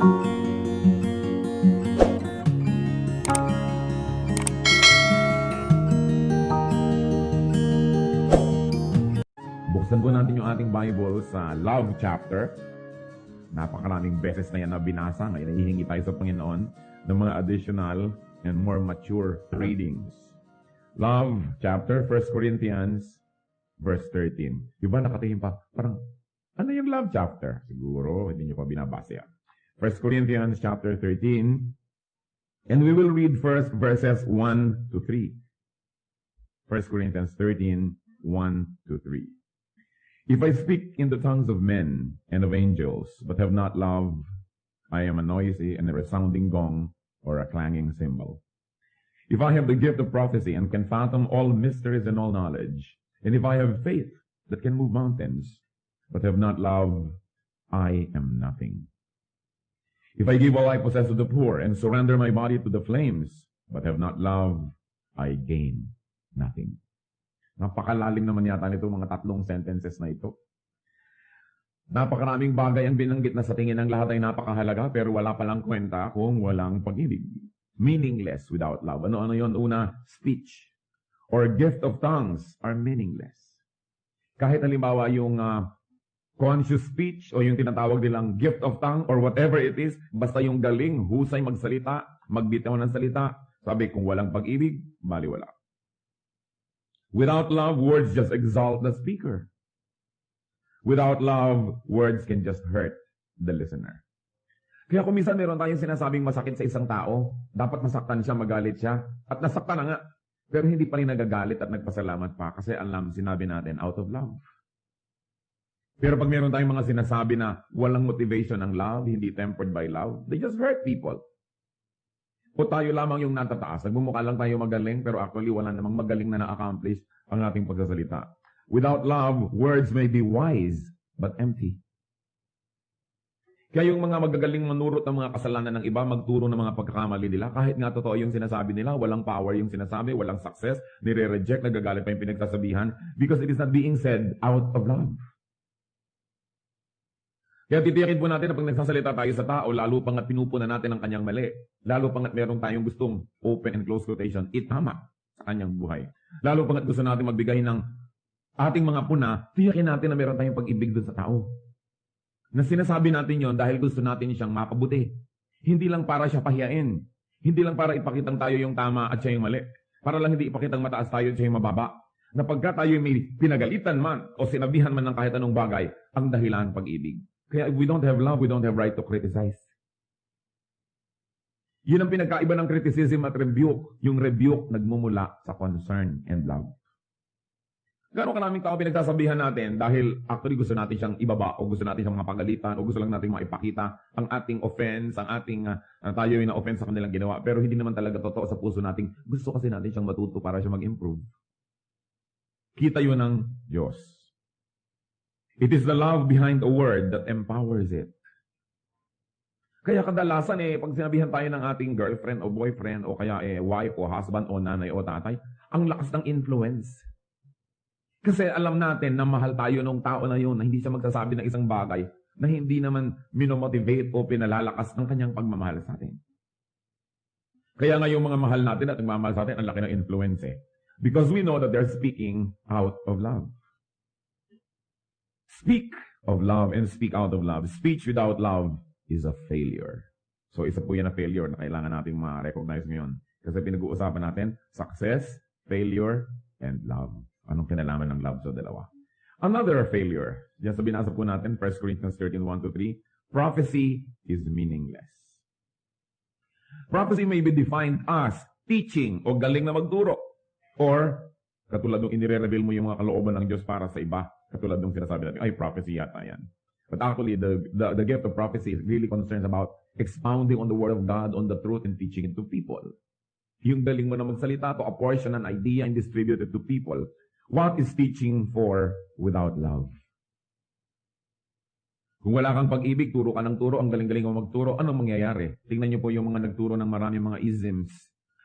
Buksan po natin yung ating Bible sa Love chapter. Napakaraming beses na yan na binasa. Ngayon, nahihingi tayo sa Panginoon ng mga additional and more mature readings. Love chapter, 1 Corinthians, verse 13. Diba nakatingin pa? Parang, ano yung love chapter? Siguro, hindi nyo pa binabasa yan. 1 Corinthians chapter 13. And we will read first verses 1 to 3. 1 Corinthians 13, 1 to 3. If I speak in the tongues of men and of angels, but have not love, I am a noisy and a resounding gong or a clanging cymbal. If I have the gift of prophecy and can fathom all mysteries and all knowledge, and if I have faith that can move mountains, but have not love, I am nothing. If I give all I possess to the poor and surrender my body to the flames, but have not love, I gain nothing. Napakalalim naman yata nito mga tatlong sentences na ito. Napakaraming bagay ang binanggit na sa tingin ng lahat ay napakahalaga pero wala palang kwenta kung walang pag-ibig. Meaningless without love. Ano yon? Una, speech or gift of tongues are meaningless. Kahit halimbawa yung conscious speech o yung tinatawag nilang gift of tongue or whatever it is, basta yung galing, husay magsalita, magbitaw ng salita, sabi kung walang pag-ibig, baliwala. Without love, words just exalt the speaker. Without love, words can just hurt the listener. Kaya kung minsan meron tayong sinasabing masakit sa isang tao, dapat masaktan siya, magalit siya, at nasaktan na nga, pero hindi pa rin nagagalit at nagpasalamat pa kasi alam, sinabi natin, out of love. Pero pag meron tayong mga sinasabi na walang motivation ng love, hindi tempered by love, they just hurt people. O tayo lamang yung natataas. Nagmumukha lang tayo magaling, pero actually wala namang magaling na na-accomplish ang ating pagsasalita. Without love, words may be wise, but empty. Kaya yung mga magagaling manurot ng mga kasalanan ng iba, magturo ng mga pagkakamali nila, kahit nga totoo yung sinasabi nila, walang power yung sinasabi, walang success, nire-reject, nagagalit pa yung pinagsasabihan, because it is not being said out of love. Kaya titiyakin po natin na pag nagsasalita tayo sa tao, lalo pangat pinupuna natin ang kanyang mali, lalo pangat meron tayong gustong open and close quotation, itama sa kanyang buhay. Lalo pangat gusto natin magbigay ng ating mga puna, tiyakin natin na meron tayong pag-ibig doon sa tao. Na sinasabi natin yon dahil gusto natin siyang mapabuti. Hindi lang para siya pahiyain. Hindi lang para ipakitang tayo yung tama at siya yung mali. Para lang hindi ipakitang mataas tayo at siya yung mababa. Na pagka tayo may pinagalitan man o sinabihan man ng kahit anong bagay, ang dahilan pag-ibig. Kaya if we don't have love, we don't have right to criticize. Yun ang pinagkaiba ng criticism at rebuke. Yung rebuke nagmumula sa concern and love. Gano'ng karaming tao pinagsasabihan natin dahil actually gusto natin siyang ibaba o gusto natin siyang mapagalitan o gusto lang natin maipakita ang ating offense, ang ating tayo yung na-offense sa kanilang ginawa. Pero hindi naman talaga totoo sa puso natin. Gusto kasi natin siyang matuto para siya mag-improve. Kita yun ng Diyos. It is the love behind a word that empowers it. Kaya kadalasan pag sinabihan tayo ng ating girlfriend o boyfriend o kaya wife o husband o nanay o tatay, ang lakas ng influence. Kasi alam natin na mahal tayo ng tao na yun, na hindi siya magsasabi ng isang bagay na hindi naman minomotivate o pinalalakas ang kanyang pagmamahal sa atin. Kaya nga yung mga mahal natin at nagmamahal sa atin, ang laki ng influence Because we know that they're speaking out of love. Speak of love and speak out of love. Speech without love is a failure. So isa po yan na failure na kailangan natin ma-recognize ngayon. Kasi pinag-uusapan natin, success, failure, and love. Anong kinalaman ng love sa dalawa? Another failure. Diyan sa binasa po natin, 1 Corinthians 13, 1-3, prophecy is meaningless. Prophecy may be defined as teaching o galing na magturo. Or, katulad nung inire-reveal mo yung mga kalooban ng Diyos para sa iba, katulad nung sinasabi natin, ay, prophecy yata yan. But actually, the gift of prophecy is really concerned about expounding on the Word of God, on the truth, and teaching it to people. Yung galing mo na magsalita to apportion an idea and distribute it to people. What is teaching for without love? Kung wala kang pag-ibig, turo ka ng turo, ang galing-galing mo magturo, anong mangyayari? Tingnan niyo po yung mga nagturo ng maraming mga isms.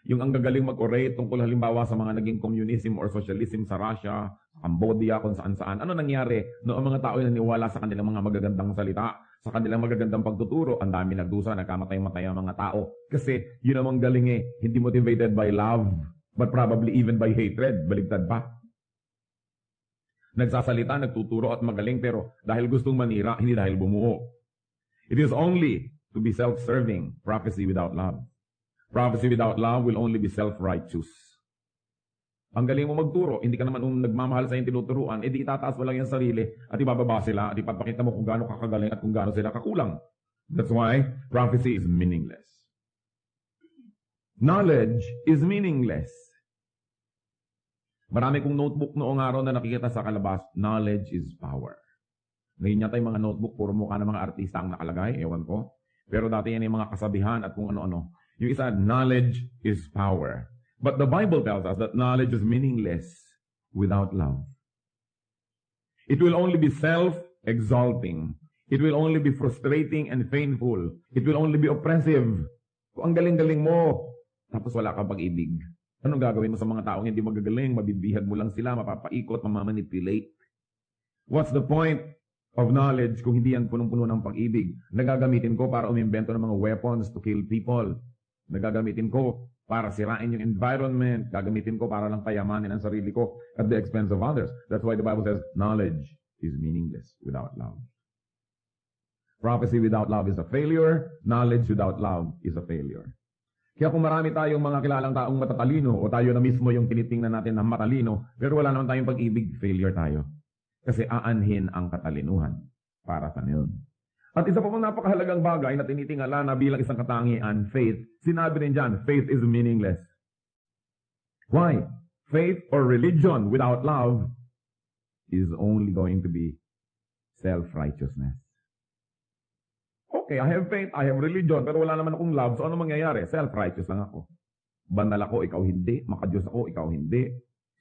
Yung ang gagaling mag-orate tungkol halimbawa sa mga naging communism or socialism sa Russia, Cambodia, kung saan-saan. Ano nangyari? No, ang mga tao na naniwala sa kanilang mga magagandang salita, Sa kanilang magagandang pagtuturo, ang dami nagdusa, nagkamatay-matay ang mga tao. Kasi yun namang galing hindi motivated by love, but probably even by hatred. Baligtad pa. Nagsasalita, nagtuturo at magaling, pero dahil gustong manira, hindi dahil bumuo. It is only to be self-serving, prophecy without love. Prophecy without love will only be self-righteous. Ang galing mo magturo, hindi ka naman nagmamahal sa iyong tinuturuan, edi itataas mo lang yung sarili at ibababa sila at ipapakita mo kung gaano kakagaling at kung gaano sila kakulang. That's why prophecy is meaningless. Knowledge is meaningless. Marami kong notebook noong araw na nakikita sa kalabas, knowledge is power. Ngayon yata yung mga notebook, puro mukha ng mga artista ang nakalagay, ewan ko. Pero dati yan yung mga kasabihan at kung ano-ano. Yung isa, knowledge is power. But the Bible tells us that knowledge is meaningless without love. It will only be self-exalting. It will only be frustrating and painful. It will only be oppressive. Kung ang galing-galing mo, tapos wala kang pag-ibig. Anong gagawin mo sa mga taong hindi magagaling? Mabibihag mo lang sila, mapapaikot, mamamanipulate. What's the point of knowledge kung hindi yan punong-puno ng pag-ibig? Nagagamitin ko para umimbento ng mga weapons to kill people. Nagagamitin ko para sirain yung environment. Gagamitin ko para lang payamanin ang sarili ko at the expense of others. That's why the Bible says, knowledge is meaningless without love. Prophecy without love is a failure. Knowledge without love is a failure. Kaya kung marami tayong mga kilalang taong matatalino o tayo na mismo yung tinitingnan natin na matalino, pero wala naman tayong pag-ibig, failure tayo. Kasi aanhin ang katalinuhan para sa niyon. At isa pa pang napakahalagang bagay na tinitingala na bilang isang katangian, faith. Sinabi rin dyan, faith is meaningless. Why? Faith or religion without love is only going to be self-righteousness. Okay, I have faith, I have religion, pero wala naman akong love, so ano mangyayari? Self-righteous lang ako. Banal ako, ikaw hindi. Makadiyos ako, ikaw hindi.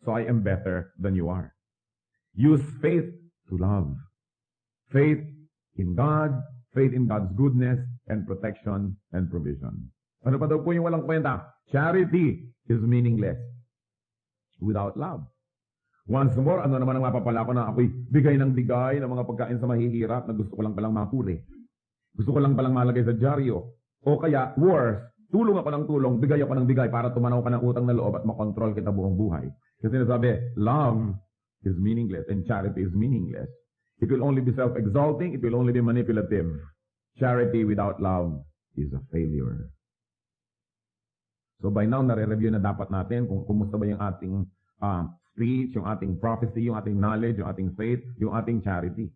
So I am better than you are. Use faith to love. Faith in God, faith in God's goodness and protection and provision. Ano pa daw po yung walang kwenta? Charity is meaningless without love. Once more, ano naman ang mapapala ko na ako'y bigay ng mga pagkain sa mahihirap na gusto ko lang palang mahuli. Gusto ko lang palang malagay sa dyaryo. O kaya, worse, tulong ako ng tulong, bigay ako ng bigay para tumanaw ka ng utang na loob at makontrol kita buong buhay. Kasi nasabi, love is meaningless and charity is meaningless. It will only be self-exalting. It will only be manipulative. Charity without love is a failure. So by now, nare-review na dapat natin kung kumusta ba yung ating speech, yung ating prophecy, yung ating knowledge, yung ating faith, yung ating charity.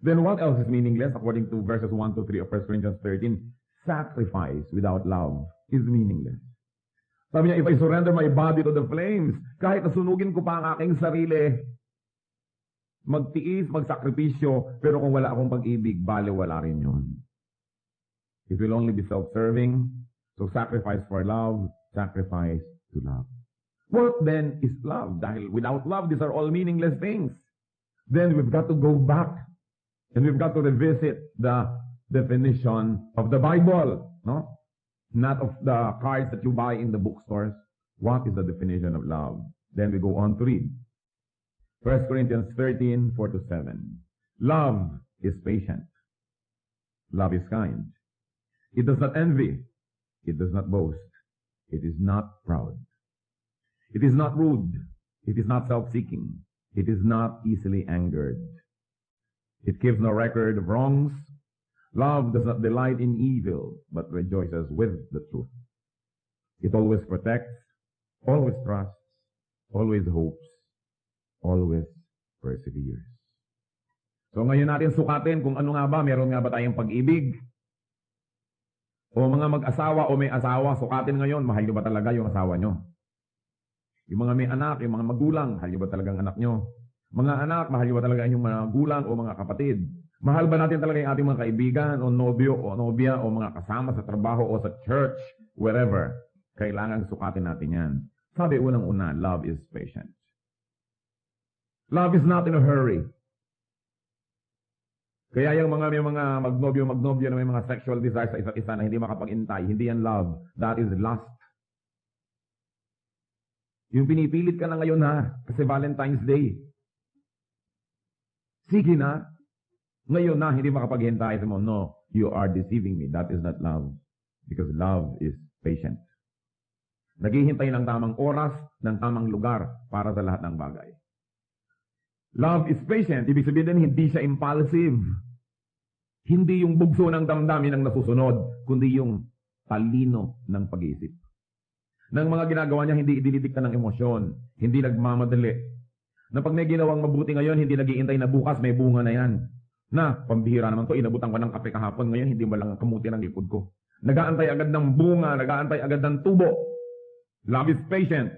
Then what else is meaningless? According to verses 1 to 3 of 1 Corinthians 13, sacrifice without love is meaningless. Sabi niya, if I surrender my body to the flames, kahit nasunugin ko pa ang aking sarili, magtiis, magsakripisyo, pero kung wala akong pag-ibig, wala rin yun. It will only be self-serving, so sacrifice for love, sacrifice to love. What then is love? Dahil without love, these are all meaningless things. Then we've got to go back, and we've got to revisit the definition of the Bible, no? Not of the cards that you buy in the bookstores. What is the definition of love? Then we go on to read. 1 Corinthians 13, 4-7. Love is patient. Love is kind. It does not envy. It does not boast. It is not proud. It is not rude. It is not self-seeking. It is not easily angered. It gives no record of wrongs. Love does not delight in evil, but rejoices with the truth. It always protects, always trusts, always hopes, always perseveres. So ngayon natin sukatin kung ano nga ba, meron nga ba tayong pag-ibig? O mga mag-asawa o may asawa, sukatin ngayon, mahal nyo ba talaga yung asawa nyo? Yung mga may anak, yung mga magulang, mahal nyo ba talagang anak nyo? Mga anak, mahal nyo ba talaga yung mga magulang o mga kapatid? Mahal ba natin talaga yung ating mga kaibigan o nobyo o nobya o mga kasama sa trabaho o sa church, wherever? Kailangan sukatin natin yan. Sabi unang-una, love is patient. Love is not in a hurry. Kaya yung may mga magnobyo na may mga sexual desires sa isa't isa na hindi makapag-intay, hindi yan love. That is lust. Yung pinipilit ka na ngayon ha, kasi Valentine's Day. Sige na. Ngayon na, hindi makapaghintay mo, no, you are deceiving me. That is not love. Because love is patient. Naghihintay ng tamang oras, ng tamang lugar para sa lahat ng bagay. Love is patient. Ibig sabihin din, hindi siya impulsive. Hindi yung bugso ng damdamin ang nasusunod, kundi yung talino ng pag-iisip. Ng mga ginagawa niya, hindi idinidikta ng emosyon. Hindi nagmamadali. Na pag may ginawang mabuti ngayon, hindi nag-iintay na bukas, may bunga na yan. Na, pambihira naman to, inabutan ko ng kape kahapon, ngayon hindi mo lang kamuti ng likod ko. Nag-aantay agad ng bunga, nag-aantay agad ng tubo. Love is patient.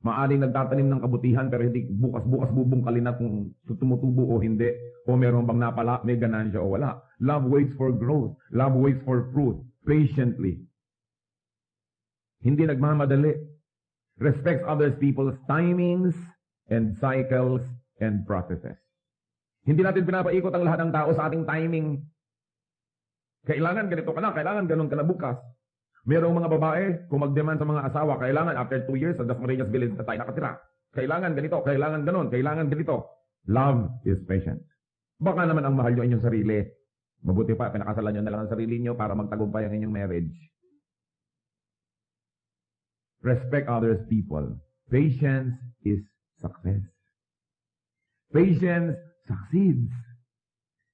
Maaring nagtatanim ng kabutihan, pero hindi bukas-bukas bubungkalin na kung tumutubo o hindi. O meron bang napala, may ganansya o wala. Love waits for growth. Love waits for fruit. Patiently. Hindi nagmamadali. Respects others people's timings and cycles and processes. Hindi natin pinapaikot ang lahat ng tao sa ating timing. Kailangan ganito ka na, kailangan ganun ka na bukas. Merong mga babae, kung mag-demand sa mga asawa, kailangan after 2 years, sa Dasmariñas Village na tayo nakatira. Kailangan ganito, kailangan ganun, kailangan ganito. Love is patient. Baka naman ang mahal nyo inyong sarili. Mabuti pa, pinakasalan nyo na lang ang sarili nyo para magtagumpay ang inyong marriage. Respect others people. Patience is success. Patience succeeds.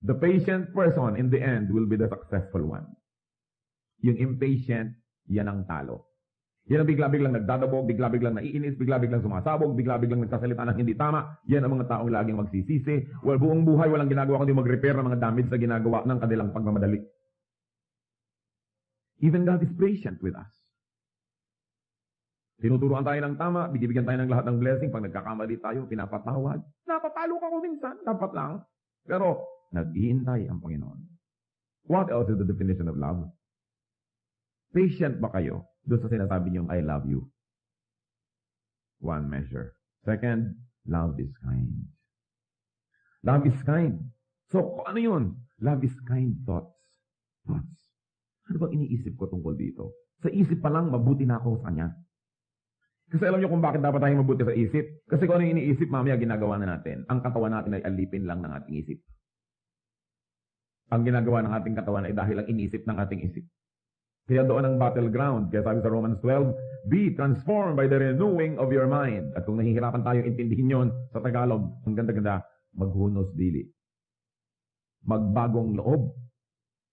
The patient person in the end will be the successful one. Yung impatient, yan ang talo. Yan ang bigla-biglang nagdadabog, bigla-biglang naiinis, bigla-biglang sumasabog, bigla-biglang nagsasalita ng hindi tama. Yan ang mga taong laging magsisisi. Well, buong buhay walang ginagawa kundi mag-repair ng mga damage na ginagawa ng kanilang pagmamadali. Even God is patient with us. Tinuturuan tayo ng tama, bibigyan tayo ng lahat ng blessing. Pag nagkakamali tayo, pinapatawad. Napapalo ka ko minsan, dapat lang. Pero, naghihintay ang Panginoon. What else is the definition of love? Patient ba kayo doon sa sinasabi niyong I love you? One measure. Second, love is kind. Love is kind. So, ano yun? Love is kind thoughts. Thoughts. Ano bang iniisip ko tungkol dito? Sa isip pa lang, mabuti na ako sa kanya. Kasi alam niyo kung bakit dapat tayo mabuti sa isip? Kasi kung ano yung iniisip, mamaya ginagawa na natin. Ang katawan natin ay alipin lang ng ating isip. Ang ginagawa ng ating katawan ay dahil ang inisip ng ating isip. Kaya doon ang battleground. Kaya sabi sa Romans 12, be transformed by the renewing of your mind. At kung nahihirapan tayo intindihin yon sa Tagalog, ang ganda-ganda, maghunos dili. Magbagong loob.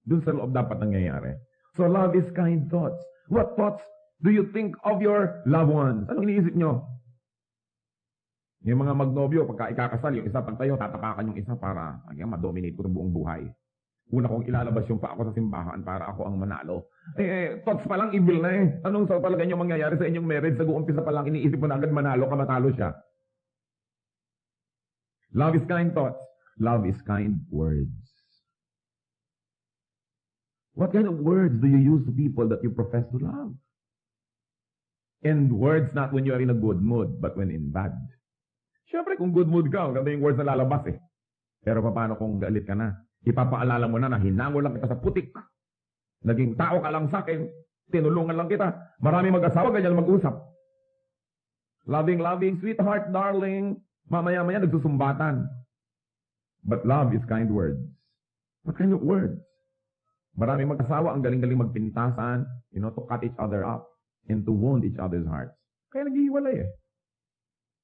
Doon sa loob dapat nangyayari. So love is kind thoughts. What thoughts do you think of your loved ones? Anong iniisip nyo? Yung mga magnobyo, pagka ikakasal, yung isa pagtayo, tatapakan yung isa para ma-dominate ko ng buong buhay. Una kong ilalabas yung pa ako sa simbahan para ako ang manalo. Thoughts pa lang, evil na eh. Anong sa talaga nyo mangyayari sa inyong marriage? Nag-uumpisa pa lang, iniisip mo na agad manalo ka, matalo siya. Love is kind thoughts. Love is kind words. What kind of words do you use to people that you profess to love? And words not when you are in a good mood, but when in bad. Siyempre, kung good mood ka, ganda yung words na lalabas eh. Pero paano kung galit ka na? Ipapaalala mo na hinango lang kita sa putik. Naging tao ka lang sa akin. Tinulungan lang kita. Marami mag-asawa, ganyan mag-usap. Loving, sweetheart, darling. Mamaya-maya nagsusumbatan. But love is kind words. What kind of words? Marami mag-asawa, ang galing-galing magpintasan, to cut each other up and to wound each other's hearts. Kaya naghihiwalay eh.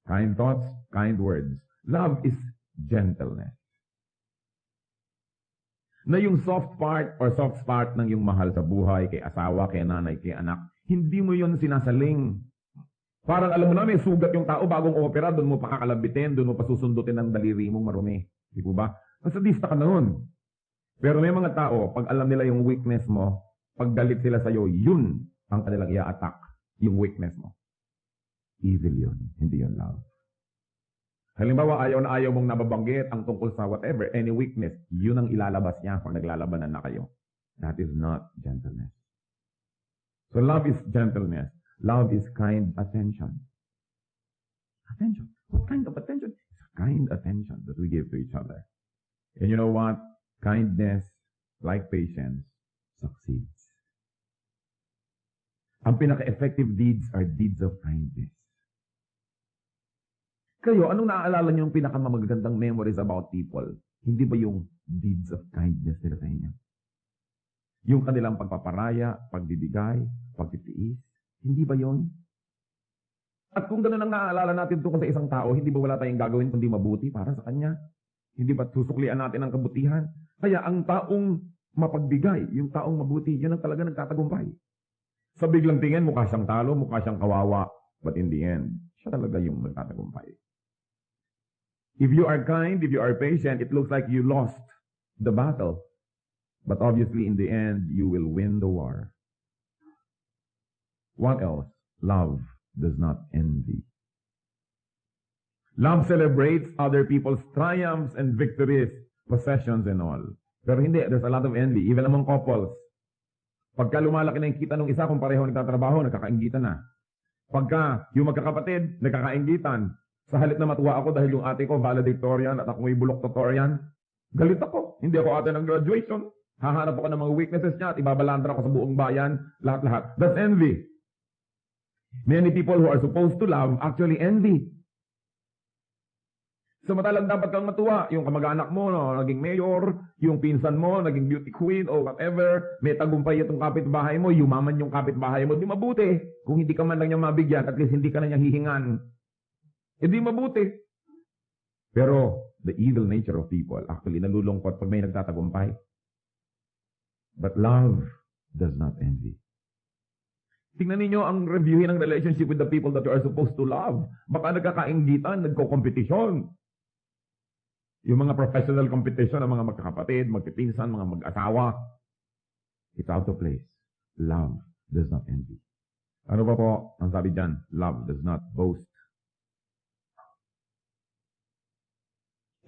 Kind thoughts, kind words. Love is gentleness. Na yung soft part or soft spot ng yung mahal sa buhay, kay asawa, kay nanay, kay anak, hindi mo yun sinasaling. Parang alam mo na, may sugat yung tao bagong opera, doon mo pakakalabitin, doon mo pasusundutin ng daliri mong marumi. Di po ba? Masadista ka na nun. Pero may mga tao, pag alam nila yung weakness mo, pag galit sila sa'yo, yun ang kanilang i-attack, yung weakness mo. Evil yun, hindi yun love. Halimbawa, ayaw na ayaw mong nababanggit ang tungkol sa whatever, any weakness, yun ang ilalabas niya pag naglalabanan na kayo. That is not gentleness. So love is gentleness. Love is kind attention. Attention. What kind of attention? It's kind attention that we give to each other. And you know what? Kindness, like patience, succeeds. Ang pinaka-effective deeds are deeds of kindness. Kayo, anong naaalala niyo yung pinakamagagandang memories about people? Hindi ba yung deeds of kindness nila sa inyo? Yung kanilang pagpaparaya, pagbibigay, pagtitiis, hindi ba yun? At kung gano'n ang naaalala natin tungkol sa isang tao, hindi ba wala tayong gagawin kundi mabuti para sa kanya? Hindi ba susuklian natin ang kabutihan? Kaya ang taong mapagbigay, yung taong mabuti, yun ang talaga nagtatagumpay. Sa biglang tingin, mukha siyang talo, mukha siyang kawawa. But in the end, siya talaga yung nagtatagumpay. If you are kind, if you are patient, it looks like you lost the battle. But obviously, in the end, you will win the war. What else? Love does not envy. Love celebrates other people's triumphs and victories, possessions and all. Pero hindi, there's a lot of envy, even among couples. Pagka lumalaki na yung kita ng isa kung pareho nagtatrabaho, nagkakaingitan na. Pagka yung magkakapatid, nagkakaingitan, sa halip na matuwa ako dahil yung ate ko valedictorian at ako may bulok-totorian, galit ako. Hindi ako ate ng graduation. Hahanap ako ng mga weaknesses niya at ibabalandra ako sa buong bayan, lahat-lahat. That's envy. Many people who are supposed to love actually envy. Samantalang dapat kang matuwa. Yung kamag-anak mo, no, naging mayor, yung pinsan mo, naging beauty queen, or whatever, may tagumpay itong kapitbahay mo, yumaman yung kapitbahay mo, di mabuti. Kung hindi ka man lang niya mabigyan, at least hindi ka na niya hihingan. Hindi mabuti. Pero, the evil nature of people, actually, nalulungkot pag may nagtatagumpay. But love does not envy. Tingnan ninyo ang reviewin ng relationship with the people that you are supposed to love. Baka nagkakainggitan, nagko-competition. Yung mga professional competition ng mga magkakapatid, magpipinsan, mga mag-asawa. It's out of place. Love does not envy. Ano ba po ang sabi dyan? Love does not boast.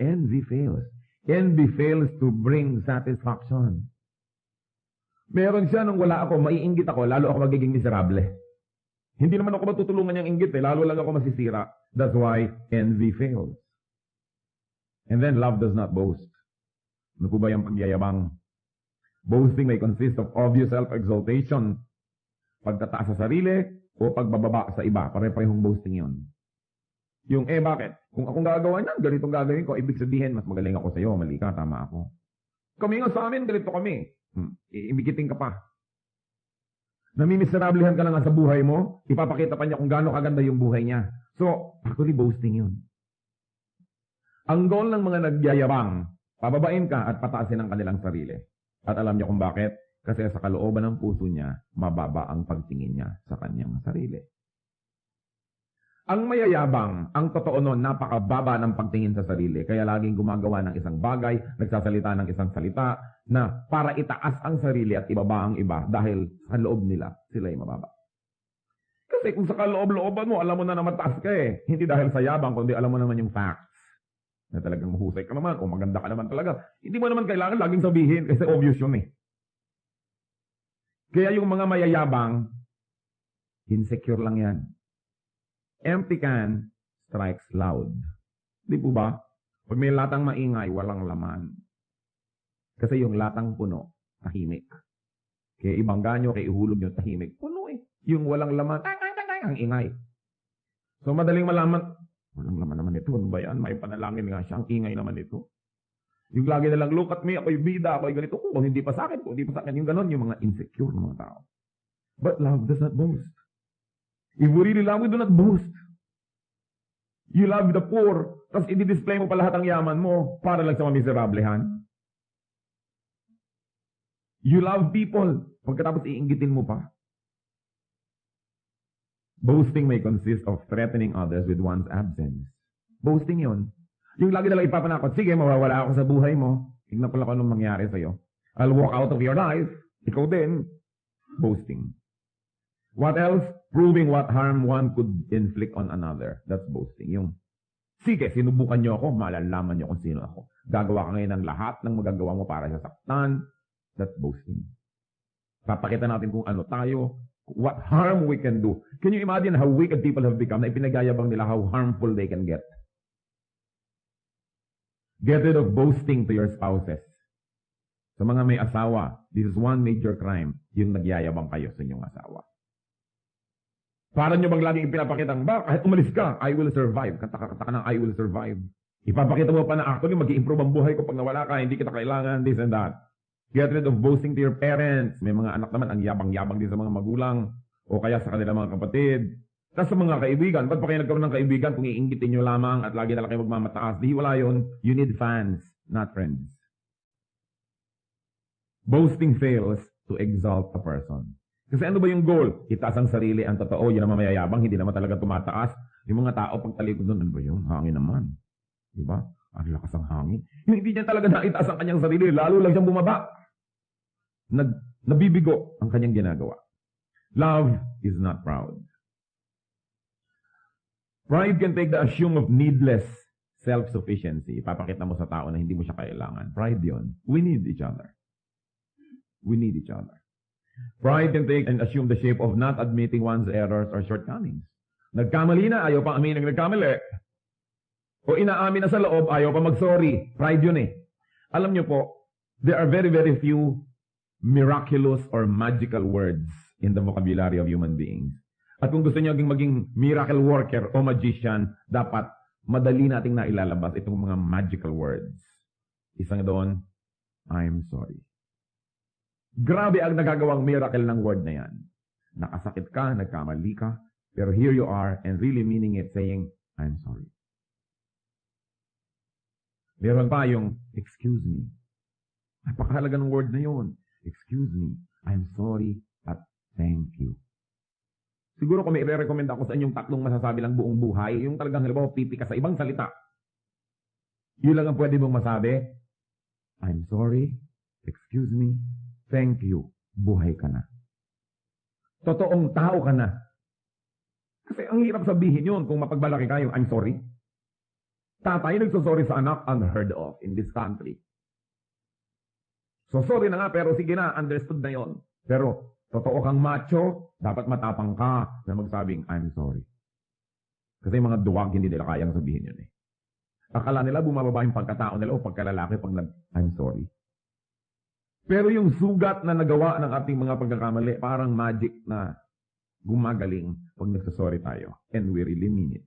Envy fails. Envy fails to bring satisfaction. Meron siya nung wala ako, maiinggit ako, lalo ako magiging miserable. Hindi naman ako matutulungan niyang inggit lalo lang ako masisira. That's why envy fails. And then love does not boast. Ano po ba yung pagyayabang? Boasting may consist of obvious self-exaltation, pagtataas sa sarili, o pagbababa sa iba. Pare-parehong boasting yun. Yung, bakit? Kung akong gagawa niyan, ganitong gagawin ko, ibig sabihin, mas magaling ako sa'yo, mali ka, tama ako. Kami nga sa amin, ganito kami. Ibigiting ka pa. Namimiserablehan ka lang sa buhay mo, ipapakita pa niya kung gaano kaganda yung buhay niya. So, actually boasting yun. Ang goal ng mga nagyayabang, pababain ka at pataasin ang kanilang sarili. At alam niyo kung bakit? Kasi sa kalooban ng puso niya, mababa ang pagtingin niya sa kanyang sarili. Ang mayayabang, ang totoo nun, napakababa ng pagtingin sa sarili. Kaya laging gumagawa ng isang bagay, nagsasalita ng isang salita, na para itaas ang sarili at ibaba ang iba dahil sa loob nila, sila ay mababa. Kasi kung sa kaloob-looban mo, alam mo na mataas ka eh. Hindi dahil sa yabang, kundi alam mo naman yung facts. Na talagang mahusay ka naman, o maganda ka naman talaga. Hindi mo naman kailangan laging sabihin, kasi obvious yun eh. Kaya yung mga mayayabang, insecure lang yan. Empty can strikes loud. Di po ba? Pag may latang maingay, walang laman. Kasi yung latang puno, tahimik. Kaya ibangga nyo, kaya ihulog nyo, tahimik. Puno eh. Yung walang laman, ang ingay. So madaling malaman, walang laman naman ito. Ano ba yan? May panalangin nga siya. Ang ingay naman ito. Yung lagi na lang, look at me, ako'y bida, ako'y ganito. Kung hindi pa sa akin, kung hindi pa sa akin. Yung ganon, yung mga insecure ng mga tao. But love does not boast. If we really love, we do not boast. You love the poor, tapos i-display mo pa lahat ang yaman mo para lang sa mamiserablehan. You love people, pagkatapos iinggitin mo pa. Boasting may consist of threatening others with one's absence. Boasting yun. Yung lagi nalang ipapanakot, sige, mawawala ako sa buhay mo. Tignan ko lang anong mangyari sa'yo. I'll walk out of your life. Ikaw din. Boasting. What else? Proving what harm one could inflict on another. That's boasting. Yung, sige, sinubukan niyo ako, malalaman niyo kung sino ako. Gagawa ka ngayon ng lahat ng magagawa mo para sa saktan. That's boasting. Papakita natin kung ano tayo, what harm we can do. Can you imagine how wicked people have become na ipinagayabang nila how harmful they can get? Get rid of boasting to your spouses. Sa mga may asawa, this is one major crime, yung nagyayabang kayo sa inyong asawa. Para nyo bang laging ipinapakitang, ba, kahit umalis ka, I will survive. Kata-kata ng I will survive. Ipapakita mo pa na actually mag-i-improve ang buhay ko pag nawala ka, hindi kita kailangan, this and that. Get rid of boasting to your parents. May mga anak naman, ang yabang-yabang din sa mga magulang o kaya sa kanilang mga kapatid. Tapos sa mga kaibigan, ba't pa kayo nagkaroon ng kaibigan kung iinggitin nyo lamang at lagi na lang kayo magmamataas? Di wala yun. You need fans, not friends. Boasting fails to exalt a person. Kasi ano ba yung goal? Itaas ang sarili, ang totoo, yun naman mayayabang, hindi naman talaga tumataas. Yung mga tao, pag talikod doon, ano ba yun? Hangin naman. Diba? Ang lakas ang hangin. Yung hindi niya talaga naitaas ang kanyang sarili, lalo lang siyang bumaba. Nabibigo ang kanyang ginagawa. Love is not proud. Pride can take the assume of needless self-sufficiency. Ipapakita mo sa tao na hindi mo siya kailangan. Pride yun. We need each other. We need each other. Pride can take and assume the shape of not admitting one's errors or shortcomings. Nagkamali na, ayaw pa aminin ng nagkamali. O inaamin na sa loob, ayaw pa mag-sorry. Pride yun eh. Alam niyo po, there are very, very few miraculous or magical words in the vocabulary of human beings. At kung gusto niyo maging miracle worker o magician, dapat madali nating nailalabas itong mga magical words. Isang doon, I'm sorry. Grabe ang nagagawang miracle ng word na yan. Nakasakit ka, nagkamali ka, pero here you are and really meaning it, saying, I'm sorry. Meron pa yung, excuse me. Napakahalaga ng word na yun. Excuse me, I'm sorry, at thank you. Siguro kung may i-recommend ako sa inyong tatlong masasabi lang buong buhay, yung talagang halimbawa pipi ka sa ibang salita. Yun lang ang pwede mong masabi. I'm sorry, excuse me, thank you, buhay ka na. Totoong tao ka na. Kasi ang hirap sabihin yun kung mapagbalaki ka yung I'm sorry. Tatay nagsosorry sa anak, unheard of in this country. So sorry na nga, pero sige na, understood na yon. Pero totoo kang macho, dapat matapang ka na magsabing, I'm sorry. Kasi mga duwag, hindi nila kayang sabihin yun eh. Akala nila bumababa yung pagkatao nila o pagkalalaki pag I'm sorry. Pero yung sugat na nagawa ng ating mga pagkakamali, parang magic na gumagaling pag nagsasorry tayo. And we really mean it.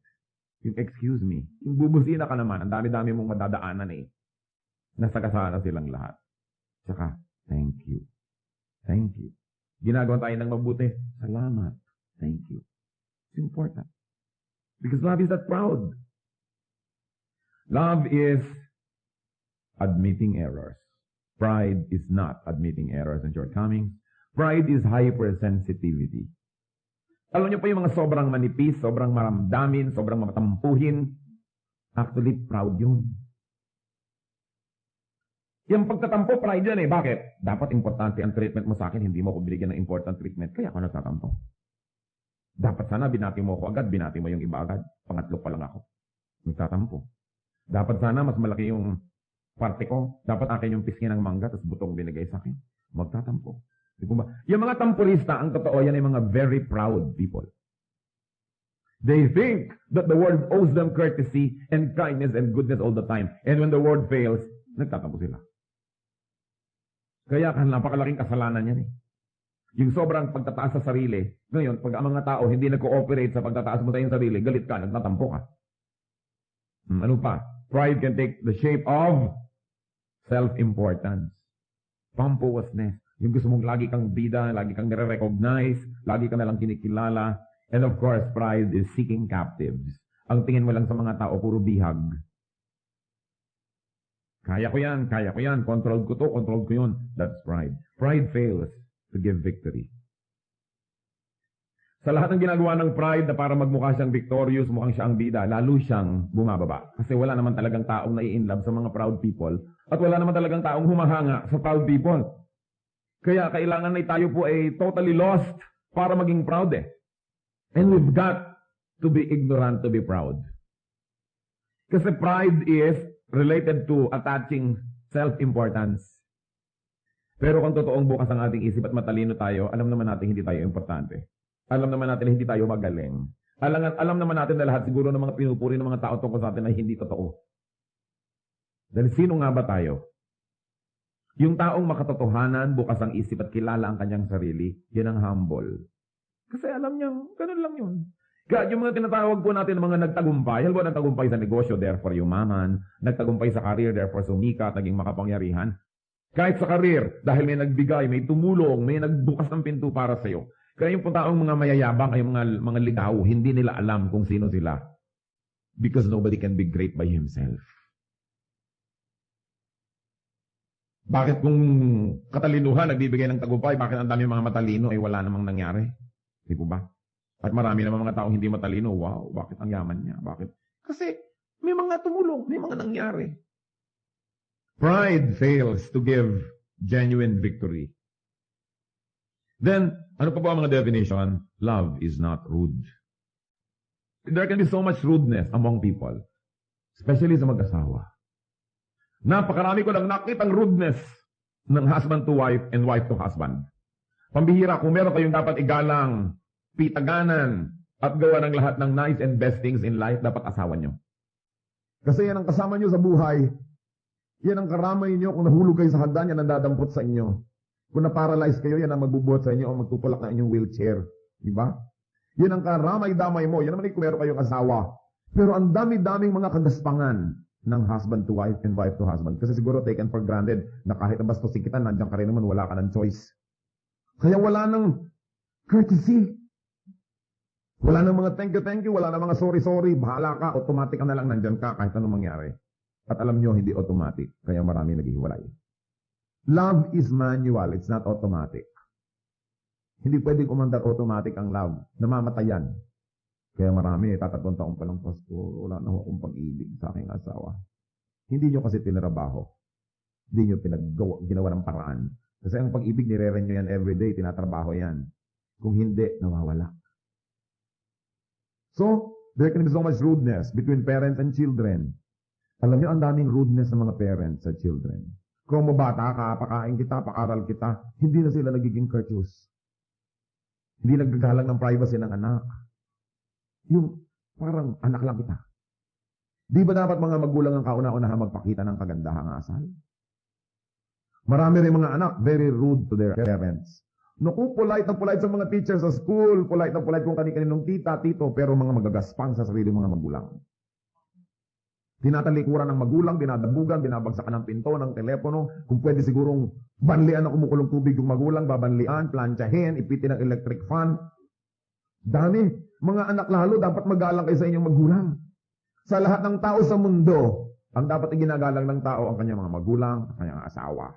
Yung excuse me, yung bubusina ka naman, ang dami-dami mong madadaanan eh. Nasakasana silang lahat. Tsaka, thank you. Thank you. Ginagawa tayo ng mabuti. Salamat. Thank you. It's important. Because love is that proud. Love is admitting errors. Pride is not admitting errors and shortcomings. Pride is hypersensitivity. Alam niyo po yung mga sobrang manipis, sobrang maramdamin, sobrang matampuhin. Actually, proud yun. Yung pagtatampo, pride yan eh. Bakit? Dapat importante ang treatment mo sa akin, hindi mo ko binigyan ng important treatment, kaya ako nagtatampo. Dapat sana binati mo ako agad, binati mo yung iba agad. Pangatlo pa lang ako. Nagtatampo. Dapat sana mas malaki yung parte ko. Dapat akin yung pisngi ng mangga, tapos butong binigay sa akin. Magtatampo. Yung mga tampurista, ang totoo yan ay mga very proud people. They think that the world owes them courtesy and kindness and goodness all the time. And when the world fails, nagtatampo sila. Kaya napakalaking kasalanan yan eh. Yung sobrang pagtataas sa sarili. Ngayon, pag ang mga tao hindi nag-cooperate sa pagtataas mo tayong sarili, galit ka, nagtatampo ka. Ano pa? Pride can take the shape of self-importance. Pompousness. Yung gusto mong lagi kang bida, lagi kang nire-recognize, lagi ka nalang kinikilala. And of course, pride is seeking captives. Ang tingin mo lang sa mga tao, puro bihag. Kaya ko yan, control ko to, control ko yun. That's pride. Pride fails to give victory. Sa lahat ng ginagawa ng pride na para magmukha siyang victorious, mukhang siya ang bida, lalo siyang bumababa. Kasi wala naman talagang taong nai-inlove sa mga proud people at wala naman talagang taong humahanga sa proud people. Kaya kailangan na tayo po ay totally lost para maging proud eh. And we've got to be ignorant to be proud. Kasi pride is related to attaching self-importance. Pero kung totoong bukas ang ating isip at matalino tayo, alam naman natin hindi tayo importante. Alam naman natin hindi tayo magaling. Alam naman natin na lahat siguro ng mga pinupuri ng mga tao tungkol sa atin ay hindi totoo. Dahil sino nga ba tayo? Yung taong makatotohanan, bukas ang isip at kilala ang kanyang sarili, yan ang humble. Kasi alam niyang, ganun lang yun. Kaya yung mga tinatawag po natin ng mga nagtagumpay, halimbawa nagtagumpay sa negosyo, therefore yumaman, nagtagumpay sa career, therefore sumikat, naging makapangyarihan. Kahit sa career, dahil may nagbigay, may tumulong, may nagbukas ng pinto para sa iyo. Kaya yung taong mga mayayabang ay mga ligaw, hindi nila alam kung sino sila. Because nobody can be great by himself. Bakit kung katalinuhan nagbibigay ng tagumpay, bakit ang dami mga matalino ay wala namang nangyari? Di po ba? At marami naman mga taong hindi matalino. Wow, bakit ang yaman niya? Bakit? Kasi may mga tumulong, may mga nangyari. Pride fails to give genuine victory. Then, ano pa po ang mga definition? Love is not rude. There can be so much rudeness among people, especially sa mag-asawa. Napakarami ko lang nakitang rudeness ng husband to wife and wife to husband. Pambihira, kung meron kayong dapat igalang, pitaganan, at gawa ng lahat ng nice and best things in life, dapat asawa nyo. Kasi yan ang kasama nyo sa buhay. Yan ang karamay nyo. Kung nahulog kayo sa hagdan, yan ang dadampot sa inyo. Kung na-paralyze kayo, yan ang magbubuhat sa inyo o magtutulak na inyong wheelchair. Diba? Yan ang karamay-damay mo. Yan naman kung meron kayong asawa. Pero ang dami-daming mga kagaspangan ng husband to wife and wife to husband. Kasi siguro taken for granted na kahit nabastusin kita, nandiyan ka rin naman, wala ka ng choice. Kaya wala ng courtesy. Wala nang mga thank you, wala nang mga sorry, bahala ka, automatic ka na lang nandyan ka kahit anong mangyari. At alam nyo, hindi automatic, kaya marami naghihiwalay. Love is manual, it's not automatic. Hindi pwedeng umandar automatic ang love, namamatayan. Kaya marami, tatatong taong pa lang, Pastor, wala na akong pag-ibig sa aking asawa. Hindi nyo kasi tinrabaho. Hindi nyo ginawa ng paraan. Kasi ang pag-ibig, nire-renew nyo yan everyday, tinatrabaho yan. Kung hindi, nawawala. So, there can be so much rudeness between parents and children. Alam niyo, ang daming rudeness ng mga parents sa children. Kung mabata ka, pakain kita, pakaral kita, hindi na sila nagiging courteous. Hindi nagagalang ng privacy ng anak. Yung parang anak lang kita. Di ba dapat mga magulang ang kauna-unahan magpakita ng kagandahang asal? Marami rin mga anak, very rude to their parents. Naku, polite na polite sa mga teachers sa school, polite na polite kung kani-kaninong tita, tito, pero mga magagaspang sa sarili mga magulang. Tinatalikuran ng magulang, dinadabugan, binabagsakan ng pinto, ng telepono, kung pwede sigurong banlian ng kumukulong tubig yung magulang, babanlian, plantsahin, ipitin ng electric fan. Dami, mga anak lalo, dapat magalang kayo sa inyong magulang. Sa lahat ng tao sa mundo, ang dapat iginagalang ng tao ang kanyang mga magulang, ang kanyang asawa,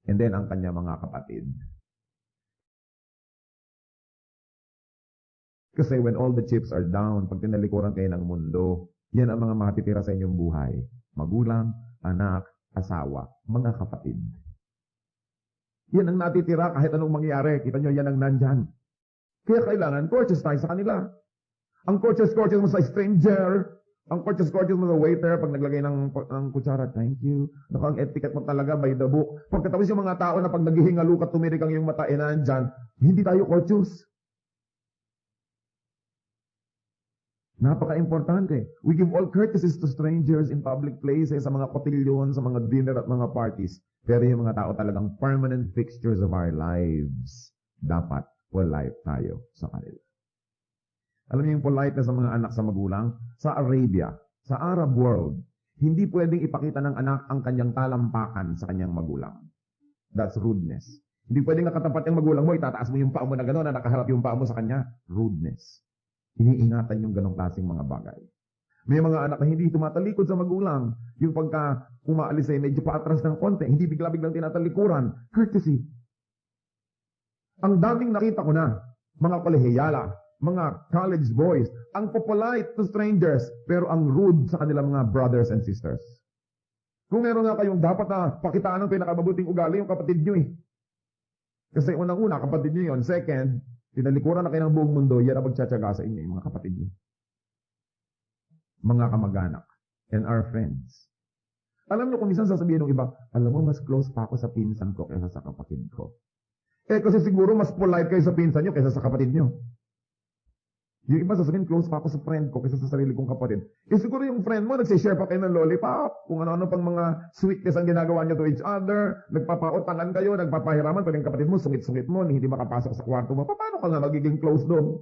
and then ang kanyang mga kapatid. Kasi when all the chips are down, pag tinalikuran kayo ng mundo, yan ang mga matitira sa inyong buhay. Magulang, anak, asawa, mga kapatid. Yan ang natitira kahit anong mangyari. Kita nyo, yan ang nandyan. Kaya kailangan courteous tayo sa kanila. Ang courteous mo sa stranger, ang courteous mo sa waiter, pag naglagay ng kutsara, thank you. Naku, ang etiquette mo talaga by the book. Pagkatapos yung mga tao na pag naghihingalo ka, tumirik ang iyong mata, nandyan, hindi tayo courteous. Napaka-importante. We give all courtesies to strangers in public places, sa mga kotilyon, sa mga dinner at mga parties. Pero yung mga tao talagang permanent fixtures of our lives. Dapat polite tayo sa kanila. Alam niyo yung politeness sa mga anak sa magulang? Sa Arabia, sa Arab world, hindi pwedeng ipakita ng anak ang kanyang talampakan sa kanyang magulang. That's rudeness. Hindi pwedeng nakatapat yung magulang mo, itataas mo yung paa mo na gano'n, na nakaharap yung paa mo sa kanya. Rudeness. Iniingatan yung ganong klaseng mga bagay. May mga anak na hindi tumatalikod sa magulang. Yung pagka umaalis ay medyo paatras ng konti, hindi bigla-biglang tinatalikuran. Courtesy. Ang daming nakita ko na, mga kolehiyala, mga college boys, ang polite to strangers, pero ang rude sa kanilang mga brothers and sisters. Kung meron nga kayong dapat na pakitaan ng pinakababuting ugali, yung kapatid nyo eh. Kasi unang-una, kapatid nyo yun. Second, tinalikuran na kayo ng buong mundo, yan ang magtsatsaga sa inyo, yung mga kapatid niyo. Mga kamag-anak and our friends. Alam niyo kung minsan sasabihin ng iba, alam mo, mas close pa ako sa pinsan ko kaysa sa kapatid ko. Kasi siguro mas polite kayo sa pinsan niyo kaysa sa kapatid niyo. Yung iba sasabihin, close pa ako sa friend ko kaysa sa sarili kong kapatid. Siguro yung friend mo, nagsishare pa kayo ng lollipop, kung ano-ano pang mga sweetness ang ginagawa niyo to each other, nagpapautangan kayo, nagpapahiraman, pag yung kapatid mo, sungit-sungit mo, hindi makapasok sa kwarto mo, paano ka nga magiging close doon?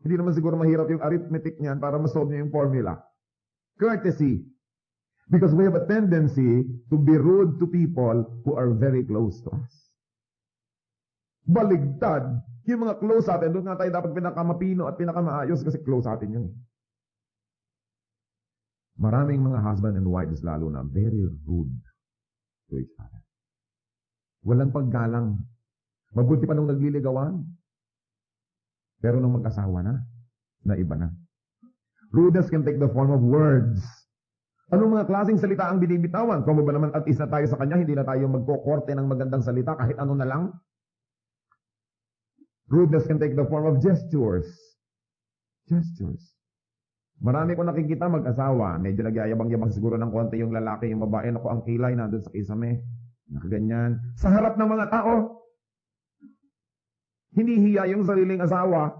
Hindi naman siguro mahirap yung arithmetic niyan para masolve niyo yung formula. Courtesy. Because we have a tendency to be rude to people who are very close to us. Baligtad. Yung mga close sa atin, doon nga tayo dapat pinakamapino at pinakamaayos kasi close sa atin yun. Maraming mga husband and wives lalo na very rude to each other. Walang paggalang. Mabuti pa nung nagliligawan. Pero nung mag-asawa na iba na. Rudeness can take the form of words. Anong mga klaseng salita ang binibitawan? Kung ba naman at isa tayo sa kanya, hindi na tayo magkokorte ng magandang salita kahit ano na lang? Rudeness can take the form of gestures. Gestures. Marami ko nakikita mag-asawa, medyo nagyayabang-yabang siguro ng konti yung lalaki, yung babae, naku ang kilay nandun sa kisame. Nakaganyan. Sa harap ng mga tao, hinihiya yung sariling asawa.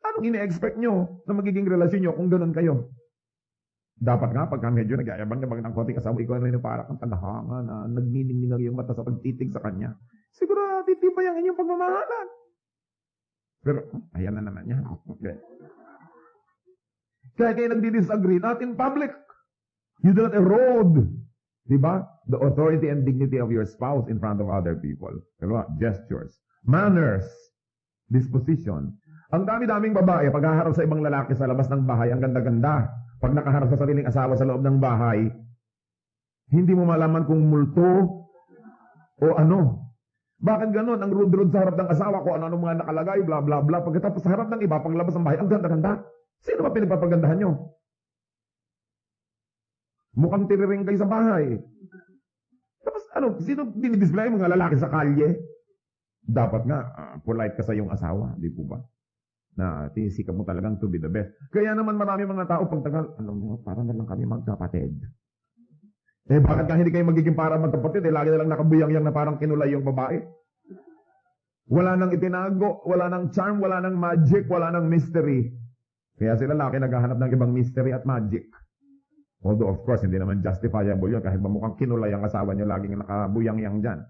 Anong ine-expect nyo na magiging relasyon nyo kung ganun kayo? Dapat nga, pagka medyo nagyayabang-yabang ng konti kasama, ikaw na yung parang tandahanga na nagniningning yung mata sa pagtitig sa kanya. Siguro, titibay ang inyong pagmamahalan. Pero, ayan na naman yan. Okay. Kaya kayo nagdi-disagree, not in public. You do not erode, diba? The authority and dignity of your spouse in front of other people. Diba? Gestures. Manners. Disposition. Ang dami-daming babae, paghaharap sa ibang lalaki sa labas ng bahay, ang ganda-ganda. Pag nakaharap sa sariling asawa sa loob ng bahay, hindi mo malaman kung multo o ano. Bakit ganon? Ang rude-rude sa harap ng asawa ko, ano mga nakalagay, bla bla bla. Pagkatapos sa harap ng iba, paglabas ng bahay, ang ganda-ganda. Sino ba pinagpapagandahan nyo? Mukhang tiriring kayo sa bahay. Tapos ano, sino dinidisplay mga lalaki sa kalye? Dapat nga, polite ka sa iyong asawa, di po ba? Na tinisikap mo talagang to be the best. Kaya naman marami mga tao, pagtagal, alam mo, parang na lang kami magkapatid. Bakit ka hindi kayo magiging para magkapatid? Lagi na lang nakabuyang-yang na parang kinulay yung babae. Wala nang itinago, wala nang charm, wala nang magic, wala nang mystery. Kaya sila lalaki naghahanap ng ibang mystery at magic. Although of course, hindi naman justifiable yun kahit mukhang kinulay ang asawa nyo laging nakabuyang-yang dyan.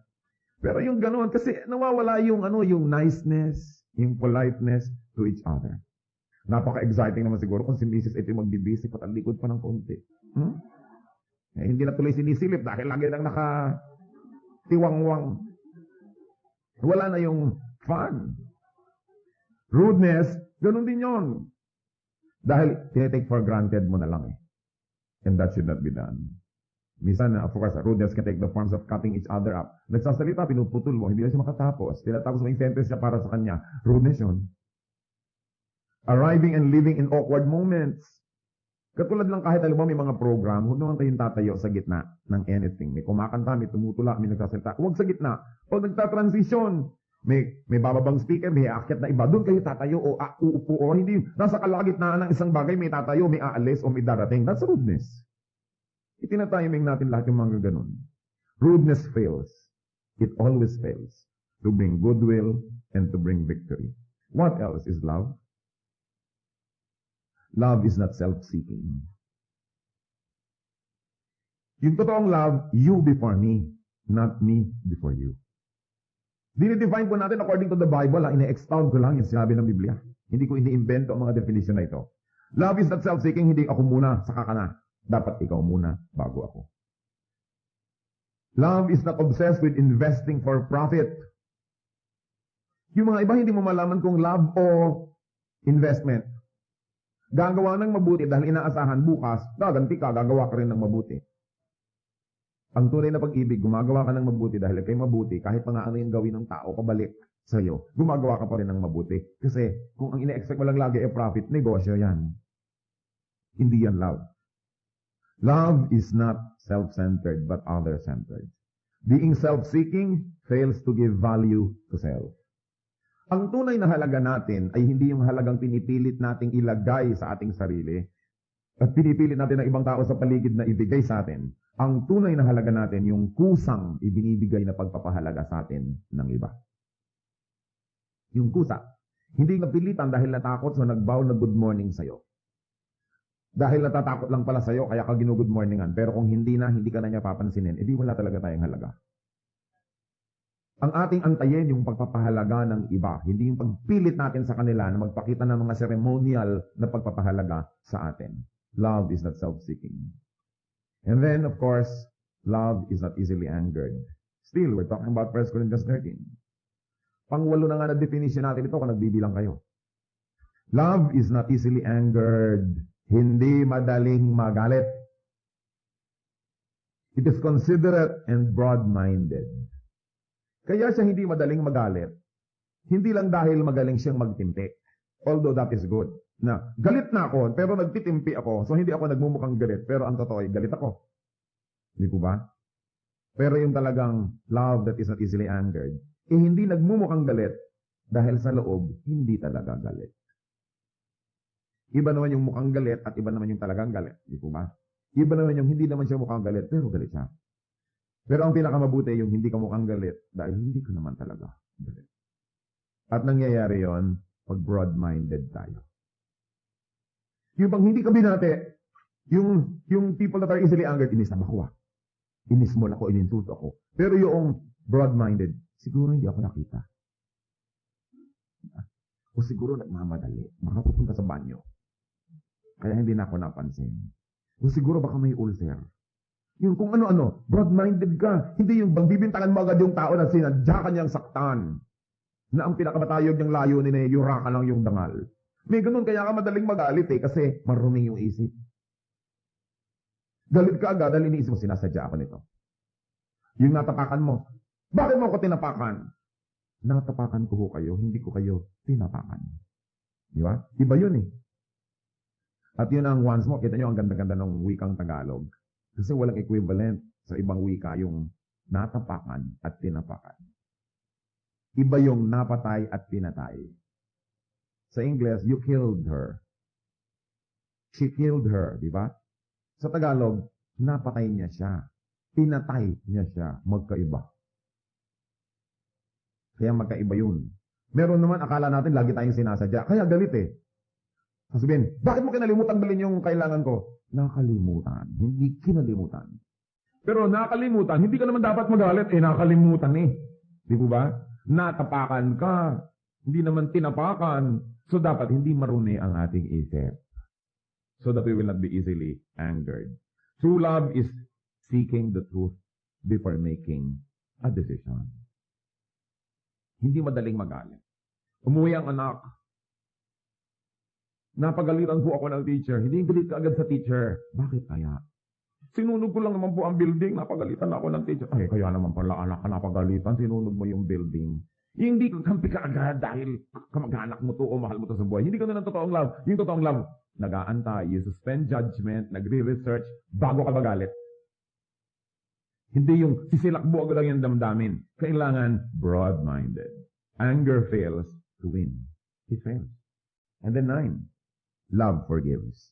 Pero yung ganoon, kasi nawawala yung niceness, yung politeness to each other. Napaka-exciting naman siguro kung si Mrs. ito magbibisi at ang likod pa ng konti. Hindi na tuloy sinisilip dahil lagi nang nakatiwangwang. Wala na yung fun. Rudeness, ganun din yon. Dahil tinitake for granted mo na lang eh. And that should not be done. Minsan, of course, rudeness can take the forms of cutting each other up. Nagsasalita, pinuputol mo, hindi na siya makatapos. Tinatapos mo yung sentence niya para sa kanya. Rudeness yun. Arriving and leaving in awkward moments. Katulad lang kahit alam mo may mga program, huwag naman kayong tatayo sa gitna ng anything. May kumakanta, may tumutula, may nagsasalita. Huwag sa gitna. Pag nagtatransition, may bababang speaker, may aakyat na iba. Doon kayo tatayo o uupo o hindi. Nasa kalagitnaan ng isang bagay, may tatayo, may aalis o may darating. That's rudeness. Itinatayaming natin lahat yung mga ganun. Rudeness fails. It always fails to bring goodwill and to bring victory. What else is love? Love is not self-seeking. Yung totoong love, you before me, not me before you. Dinidefine po natin according to the Bible, ine-expound ko lang yung sinabi ng Biblia. Hindi ko ini-invento ang mga definition na ito. Love is not self-seeking, hindi ako muna, saka ka na. Dapat ikaw muna, bago ako. Love is not obsessed with investing for profit. Yung mga iba, hindi mo malaman kung love o investment. Gagawa ng mabuti dahil inaasahan bukas, gaganti ka, gagawa ka rin ng mabuti. Ang tunay na pag-ibig, gumagawa ka ng mabuti dahil kay mabuti, kahit pa nga ano yung gawin ng tao, pabalik sa'yo, gumagawa ka pa rin ng mabuti. Kasi kung ang ine-expect mo lang lagi ay profit, negosyo yan. Hindi yan love. Love is not self-centered but other-centered. Being self-seeking fails to give value to self. Ang tunay na halaga natin ay hindi yung halagang pinipilit nating ilagay sa ating sarili at pinipilit natin ng ibang tao sa paligid na ibigay sa atin. Ang tunay na halaga natin yung kusang ibinibigay na pagpapahalaga sa atin ng iba. Yung kusa. Hindi napilitan dahil natakot so nagbow na good morning sa'yo. Dahil natatakot lang pala sa'yo kaya ka ginu-good morningan. Pero kung hindi na, hindi ka na niya papansinin, edi wala talaga tayong halaga. Ang ating antayin yung pagpapahalaga ng iba, hindi yung pagpilit natin sa kanila na magpakita ng mga ceremonial na pagpapahalaga sa atin. Love is not self-seeking. And then, of course, love is not easily angered. Still, we're talking about 1 Corinthians 13. Pangwalo na nga na definition natin ito kung nagbibilang kayo. Love is not easily angered. Hindi madaling magalit. It is considerate and broad-minded. Kaya siya hindi madaling magalit. Hindi lang dahil magaling siyang magtimpi. Although that is good. Na, galit na ako, pero nagtitimpi ako, so hindi ako nagmumukhang galit, pero ang totoo ay galit ako. Hindi po ba? Pero yung talagang love that is not easily angered, hindi nagmumukhang galit dahil sa loob, hindi talaga galit. Iba naman yung mukhang galit at iba naman yung talagang galit. Hindi po ba? Iba naman yung hindi naman siya mukhang galit, pero galit siya. Pero ang pinakamabuti yung hindi ka mukhang galit dahil hindi ka naman talaga galit. At nangyayari yon pag broad-minded tayo. Yung bang hindi ka binate, yung people that are easily angered, inis na ako. Inis mo ako, ininsulto ako. Pero yung broad-minded, siguro hindi ako nakita. O siguro nagmamadali. Baka pupunta sa banyo. Kaya hindi na ako napansin. O siguro baka may ulcer. Yung kung ano-ano, broad-minded ka. Hindi yung bang bibintangan mo agad yung tao na sinadya kanyang saktan. Na ang pinakamatayog niyang layunin ay yura ka lang yung dangal. May ganun, kaya ka madaling magalit kasi maruming yung isip. Galit ka agad dahil iniisip mo, sinasadya ako nito. Yung natapakan mo, bakit mo ako tinapakan? Natapakan ko ho kayo, hindi ko kayo tinapakan. Di ba? Iba yun At yun ang once mo, kita nyo ang ganda-ganda ng wikang Tagalog. Kasi walang equivalent sa ibang wika yung natapakan at tinapakan. Iba yung napatay at pinatay. Sa English, you killed her. She killed her, di ba? Sa Tagalog, napatay niya siya. Pinatay niya siya. Magkaiba. Kaya magkaiba yun. Meron naman, akala natin lagi tayong sinasadya. Kaya galit Sasabihin, bakit mo kinalimutan balin yung kailangan ko? Nakalimutan. Hindi kinalimutan. Pero nakalimutan, hindi ka naman dapat magalit. Nakalimutan Di po ba? Natapakan ka. Hindi naman tinapakan. So dapat hindi maruni ang ating isip. So that we will not be easily angered. True love is seeking the truth before making a decision. Hindi madaling magalit. Umuwi ang anak. Napagalitan po ako ng teacher. Hindi galit ka agad sa teacher. Bakit kaya? Sinunog ko lang naman po ang building. Napagalitan ako ng teacher. Ay, kaya naman pala anak ka napagalitan. Sinunog mo yung building. Hindi ka kampi ka agad dahil kamag-anak mo to o mahal mo to sa buhay. Hindi ka na ng totoong love. Yung totoong love, nag-aantay, you suspend judgment, nagre-research, bago ka magalit. Hindi yung sisilakbo agad lang yung damdamin. Kailangan broad-minded. Anger fails to win. It fails. And then 9. Love forgives.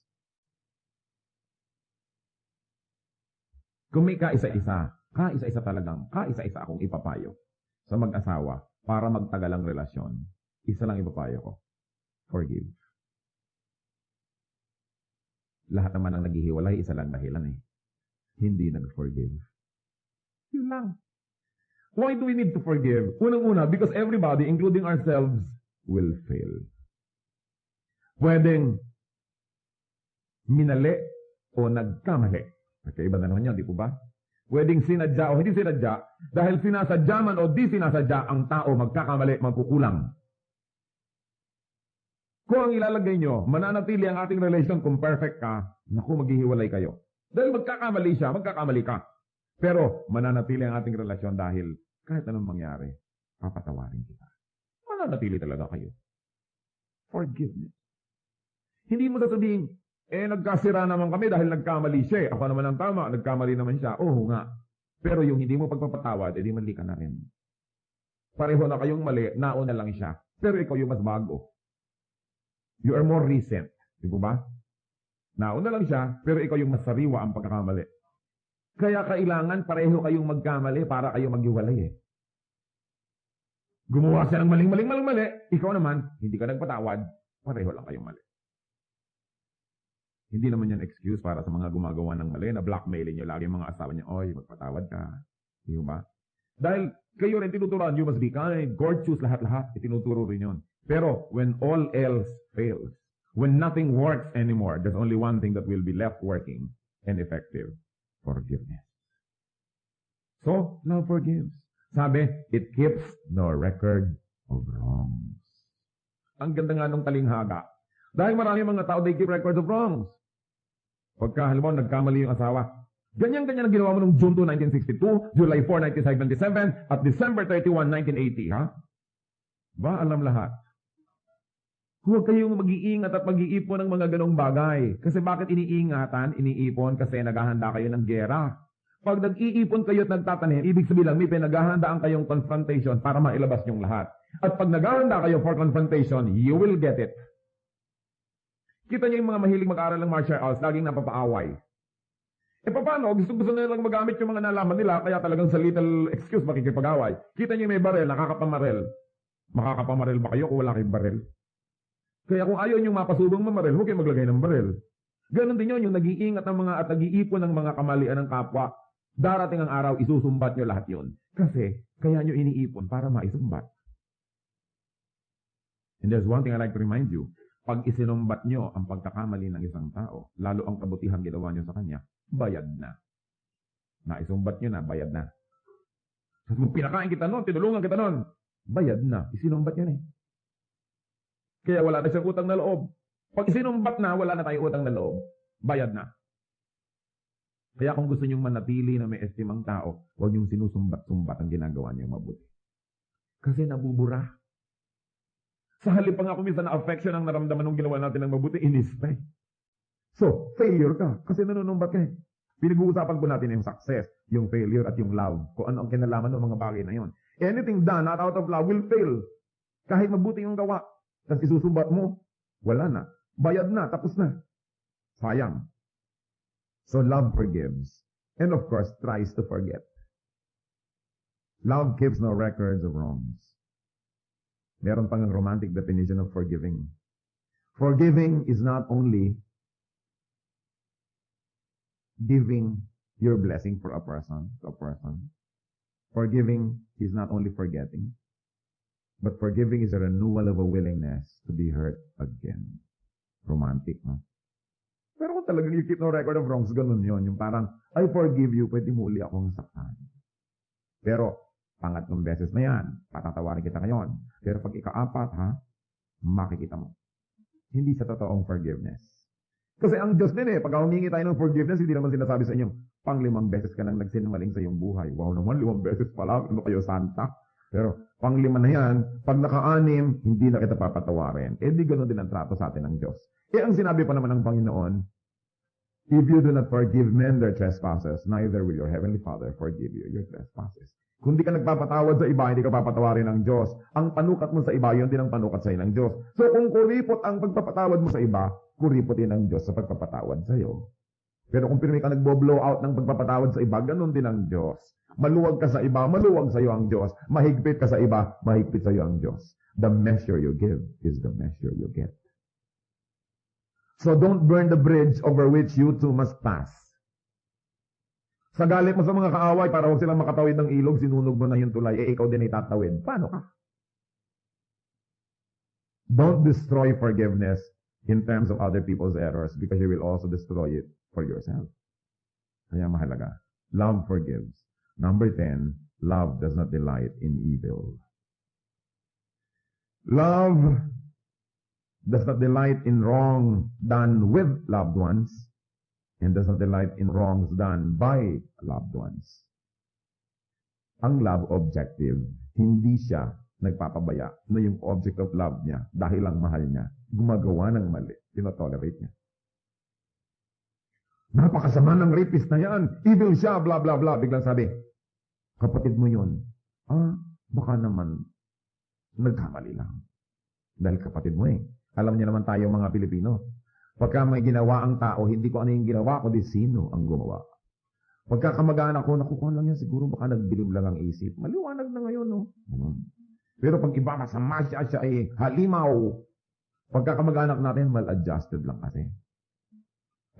Kung may kaisa-isa talagang akong ipapayo sa mag-asawa para magtagal ang relasyon, isa lang ipapayo ko. Forgive. Lahat naman ang naghihiwalay, isa lang dahilan Hindi nag-forgive. Yun lang. Why do we need to forgive? Unang-una, because everybody, including ourselves, will fail. Pwedeng minali o nagkamali. Magkaiba na naman yun, di po ba? Pwedeng sinadya o hindi sinadya, dahil sinasadya man o di sinasadya, ang tao magkakamali, magkukulang. Kung ang ilalagay nyo, mananatili ang ating relation kung perfect ka, naku, maghihiwalay kayo. Dahil magkakamali siya, magkakamali ka. Pero mananatili ang ating relasyon dahil kahit anong mangyari, papatawarin kita. Mananatili talaga kayo. Forgiveness. Hindi mo sasabihin, nagkasira naman kami dahil nagkamali siya. Ako naman ang tama, nagkamali naman siya. Oo nga. Pero yung hindi mo pagpapatawad, edi mali ka na rin. Pareho na kayong mali, nauna lang siya. Pero ikaw yung mas bago. You are more recent. Di ba? Nauna lang siya, pero ikaw yung mas sariwa ang pagkakamali. Kaya kailangan pareho kayong magkamali para kayo maghiwalay Gumawa siya ng maling-mali. Ikaw naman, hindi ka nagpatawad, pareho lang kayong mali. Hindi naman yan excuse para sa mga gumagawa ng mali na blackmailing nyo lagi yung mga asawa niyo, oy, magpatawad ka. Di ba? Dahil kayo rin tinuturuan, you must be kind, courteous, lahat-lahat. Itinuturo rin yun. Pero when all else fails, when nothing works anymore, there's only one thing that will be left working and effective: forgiveness. So, love forgives. Sabi, it keeps no record of wrongs. Ang ganda nga nung talinghaga. Dahil marami mga tao, they keep records of wrongs. Pagka, halimbawa, nagkamali yung asawa, ganyan-ganyan ang ginawa mo noong June 2, 1962, July 4, 1977, at December 31, 1980, ha? Ba, alam lahat. Huwag kayong mag-iingat at mag-iipon ng mga ganong bagay. Kasi bakit iniingatan, iniipon? Kasi naghahanda kayo ng gera. Pag nag-iipon kayo at nagtatanim, ibig sabihin lang, may pinaghahandaan kayong confrontation para mailabas yung lahat. At pag naghahanda kayo for confrontation, you will get it. Kita niyo yung mga mahilig mag-aral ng martial arts, laging napapaaway. Paano? Gusto na nilang magamit yung mga nalaman nila, kaya talagang sa little excuse makikipag-away. Kita niyo may barel, nakakapamarel. Makakapamarel ba kayo kung wala kayong barel? Kaya kung ayaw niyong mapasubong mamarel, huwag kayong maglagay ng barel. Ganon din yun, yung nag-iingat ng mga at nag-iipon ng mga kamalian ng kapwa, darating ang araw, isusumbat niyo lahat yun. Kasi, kaya niyo iniipon para maisumbat. And there's one thing I like to remind you. Pag isinumbat nyo ang pagkakamali ng isang tao, lalo ang kabutihan ginawa nyo sa kanya, bayad na. Naisumbat nyo na, bayad na. Kung pinakain kita nun, tinulungan kita nun, bayad na. Isinumbat nyo na eh. Kaya wala na siyang utang na loob. Pag isinumbat na, wala na tayong utang na loob. Bayad na. Kaya kung gusto nyong manatili na may estimang tao, huwag nyong sinusumbat-sumbat ang ginagawa nyo mabuti. Kasi nabubura. Sa halip pa nga kung minsan na affection ang naramdaman ng ginawa natin ng mabuti, inis pa eh. So, failure ka. Kasi nanunumbat ka eh. Pinag-uusapan po natin yung success, yung failure at yung love. Kung ano ang kinalaman ng mga bagay na yon. Anything done not out of love will fail. Kahit mabuti yung gawa. Tapos isusumbat mo, wala na. Bayad na, tapos na. Sayang. So love forgives. And of course, tries to forget. Love keeps no records of wrongs. Meron pang romantic definition of forgiving. Forgiving is not only giving your blessing for a person, to a person. Forgiving is not only forgetting, but forgiving is a renewal of a willingness to be hurt again. Romantic, no? Pero kung talagang you keep no record of wrongs, ganun yun. Yung parang, I forgive you, pwede mo uli akong saktan. Pero, pangatlong beses na yan, patatawarin kita ngayon. Pero pag ika-apat, makikita mo. Hindi sa totoong forgiveness. Kasi ang Diyos din pag humingi tayo ng forgiveness, hindi naman sinasabi sa inyo, pang-5 beses ka nang nagsinungaling sa iyong buhay. Wow naman, 5 beses pala, ano kayo santa? Pero pang-5 na yan, pag naka-6, hindi na kita papatawarin. Di ganoon din ang trato sa atin ng Diyos. Ang sinabi pa naman ng Panginoon, if you do not forgive men their trespasses, neither will your heavenly Father forgive you your trespasses. Kung di ka nagpapatawad sa iba, hindi ka papatawarin ng Diyos. Ang panukat mo sa iba, yun din ang panukat sa'yo ng Diyos. So kung kuripot ang pagpapatawad mo sa iba, kuripotin ng Diyos sa pagpapatawad sa'yo. Pero kung pirmi ka nagbo-blow out ng pagpapatawad sa iba, ganun din ang Diyos. Maluwag ka sa iba, maluwag sa'yo ang Diyos. Mahigpit ka sa iba, mahigpit sa'yo ang Diyos. The measure you give is the measure you get. So don't burn the bridge over which you too must pass. Sa galit mo sa mga kaaway, para huwag silang makatawid ng ilog, sinunog mo na yung tulay, ikaw din ay tatawid. Paano ka? Don't destroy forgiveness in terms of other people's errors because you will also destroy it for yourself. Kaya mahalaga. Love forgives. Number 10, love does not delight in evil. Love does not delight in wrong done with loved ones, and does not delight in wrongs done by loved ones. Ang love objective, hindi siya nagpapabaya na yung object of love niya, dahil lang mahal niya, gumagawa ng mali, tinotolerate niya. Napakasama ng rapist na yan, evil siya, blah blah blah. Biglang sabi, kapatid mo yun. Baka naman, nagkamali lang. Dahil kapatid mo Alam niya naman tayo mga Pilipino. Pagka may ginawa ang tao, hindi ko ano yung ginawa, kundi sino ang gumawa. Pagka kamag-anak ko, nakukuha lang yan, siguro baka nagbilib lang ang isip. Maliwanag na ngayon, no? Pero pag iba, masama siya ay halimaw. Pagka kamag-anak natin, mal-adjusted lang kasi.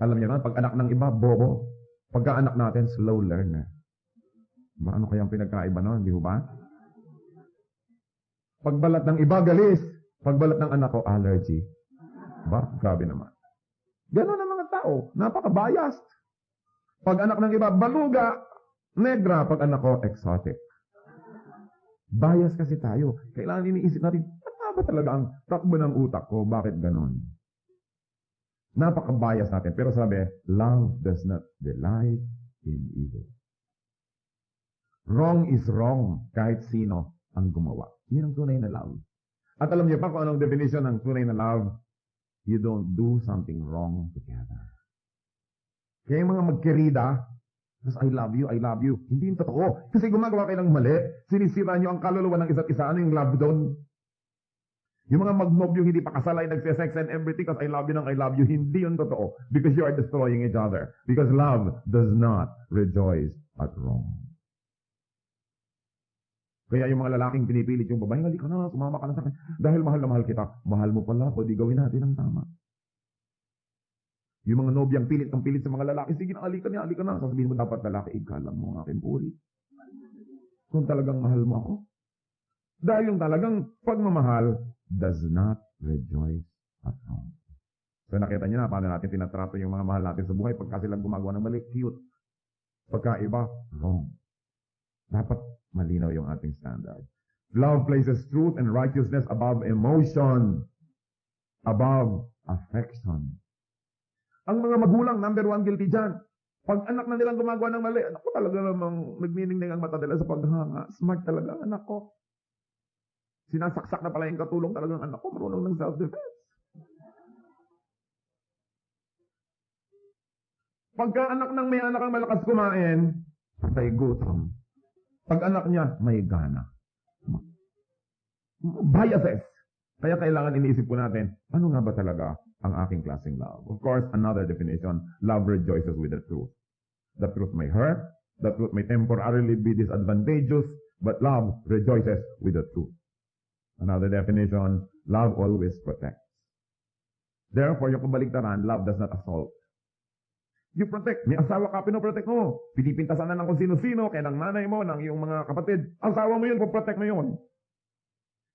Alam niyo naman, pag anak ng iba, bobo. Pagka anak natin, slow learner. Ano kayang pinagkaiba nun, di ba? Pagbalat ng iba, galis. Pagbalat ng anak ko, allergy. Ba? Grabe naman. Ganon ang mga tao. Napaka-biased. Pag anak ng iba, baluga, negra. Pag anak ko, exotic. Bias kasi tayo. Kailangan iniisip natin, ano ba talaga ang takbo ng utak ko? Bakit ganon? Napaka-bias natin. Pero sabi, love does not delight in evil. Wrong is wrong kahit sino ang gumawa. Yan ang tunay na love. At alam niyo pa kung anong definition ng tunay na love? You don't do something wrong together. Kaya yung mga magkerida, I love you, hindi yung totoo. Kasi gumagawa kayo ng mali, sinisira niyo ang kaluluwa ng isa't isa. Ano yung love doon? Yung mga magnobyo hindi pa kasal ay nagsisex and everything because I love you, hindi yun totoo. Because you are destroying each other. Because love does not rejoice at wrong. Kaya yung mga lalaking pinipilit yung babae, halika na, sumama ka na sa akin. Dahil mahal na mahal kita. Mahal mo pala, pwede gawin natin ang tama. Yung mga nobyang pilit ng pilit sa mga lalaki, sige na, halika na. Sasabihin mo dapat lalaki, ikalam mo ang aking puri. Kung talagang mahal mo ako. Dahil yung talagang pagmamahal does not rejoice at wrong. So nakita niyo na paano natin tinatrato yung mga mahal natin sa buhay pagka silang gumagawa ng mali, cute. Pagka iba, wrong. Dapat malinaw yung ating standard. Love places truth and righteousness above emotion, above affection. Ang mga magulang, number one guilty dyan. Pag anak na nilang gumagawa ng mali, anak ko talaga namang nagniningning ang mata nila sa paghanga. Smart talaga ang anak ko. Sinasaksak na pala yung katulong talagang anak ko, marunong ng self-defense. Pagka anak ng may anak ang malakas kumain, patay gutom. Pag anak niya, may gana. Biases. Kaya kailangan iniisip po natin, ano nga ba talaga ang aking klaseng love? Of course, another definition, love rejoices with the truth. The truth may hurt, the truth may temporarily be disadvantageous, but love rejoices with the truth. Another definition, love always protects. Therefore, yung kabaligtaran, love does not assault. You protect. May asawa ka, pinoprotect mo. Pinipintasan na ng kung sino-sino, kaya ng nanay mo, ng iyong mga kapatid. Asawa mo yun, protect mo yun.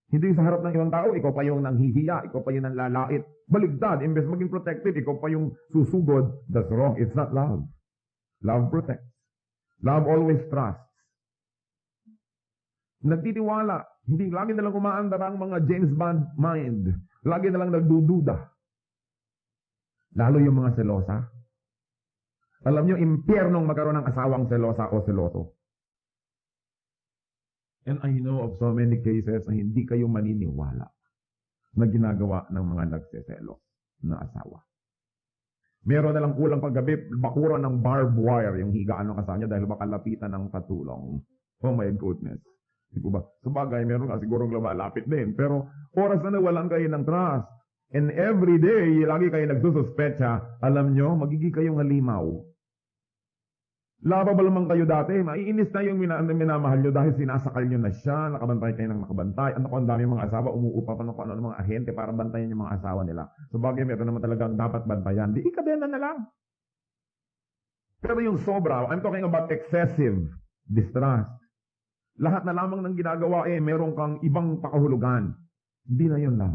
Hindi sa harap ng ibang tao, ikaw pa yung nanghihiya, ikaw pa yung nanlalait. Baligtad, imbes maging protected, ikaw pa yung susugod. That's wrong. It's not love. Love protects. Love always trusts. Nagtitiwala. Hindi lagi na lang umaandar ang mga James Bond mind. Lagi na lang nagdududa. Lalo yung mga selosa. Alam nyo, impyernong magkaroon ng asawang selosa o seloso. And I know of so many cases na hindi kayo maniniwala na ginagawa ng mga nagseselos na asawa. Meron na lang kulang paggabi, bakuran ng barbed wire yung higaan ng asawa niya dahil baka lapitan ng katulong. Oh my goodness. Di ba? Sabagay, meron nga sigurong lumalapit din. Pero oras na nawalan kayo ng trust. And every day, lagi kayo nagsususpecha, alam nyo, magiging kayong halimaw. Lovable man kayo dati, maiinis na yung minamahal nyo dahil sinasakal nyo na siya, nakabantay kayo ng nakabantay. Ano ko, ang dami mga asawa, umuupa pa ng mga ahente para bantayan yung mga asawa nila. So bagay, meron naman talagang dapat bantayan. Di ikadena na lang. Pero yung sobra, I'm talking about excessive distrust. Lahat na lamang ng ginagawa meron kang ibang pakahulugan. Hindi na yun lang.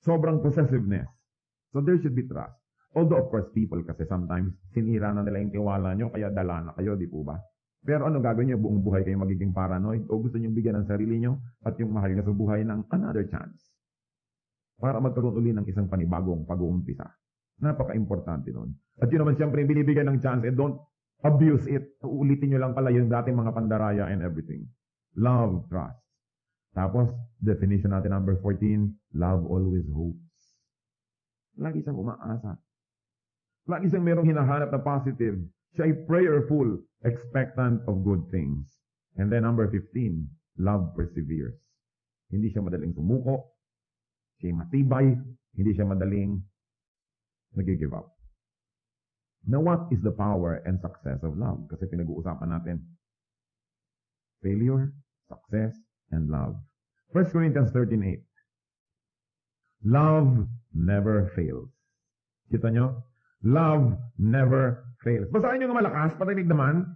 Sobrang possessiveness. So there should be trust. Although, of course, people kasi sometimes sinira na nila yung tiwala nyo, kaya dala na kayo, di po ba? Pero ano gagawin nyo? Buong buhay kayo magiging paranoid? O gusto nyo bigyan ng sarili nyo at yung mahal nyo sa buhay ng another chance? Para magkaroon uli ng isang panibagong pag-uumpisa. Napaka-importante nun. At yun naman siyempre, binibigyan ng chance, don't abuse it. Uulitin nyo lang pala yung dating mga pandaraya and everything. Love, trust. Tapos, definition natin number 14, love always hopes. Lagi siyang umaasa. Lagi siyang merong hinahanap na positive. Siya ay prayerful, expectant of good things. And then number 15, love perseveres. Hindi siya madaling sumuko. Siya ay matibay. Hindi siya madaling nag-give up. Now what is the power and success of love? Kasi pinag-uusapan natin. Failure, success, and love. 1 Corinthians 13:8. Love never fails. Kita nyo? Love never fails. Basahin nyo ng malakas, patinig naman.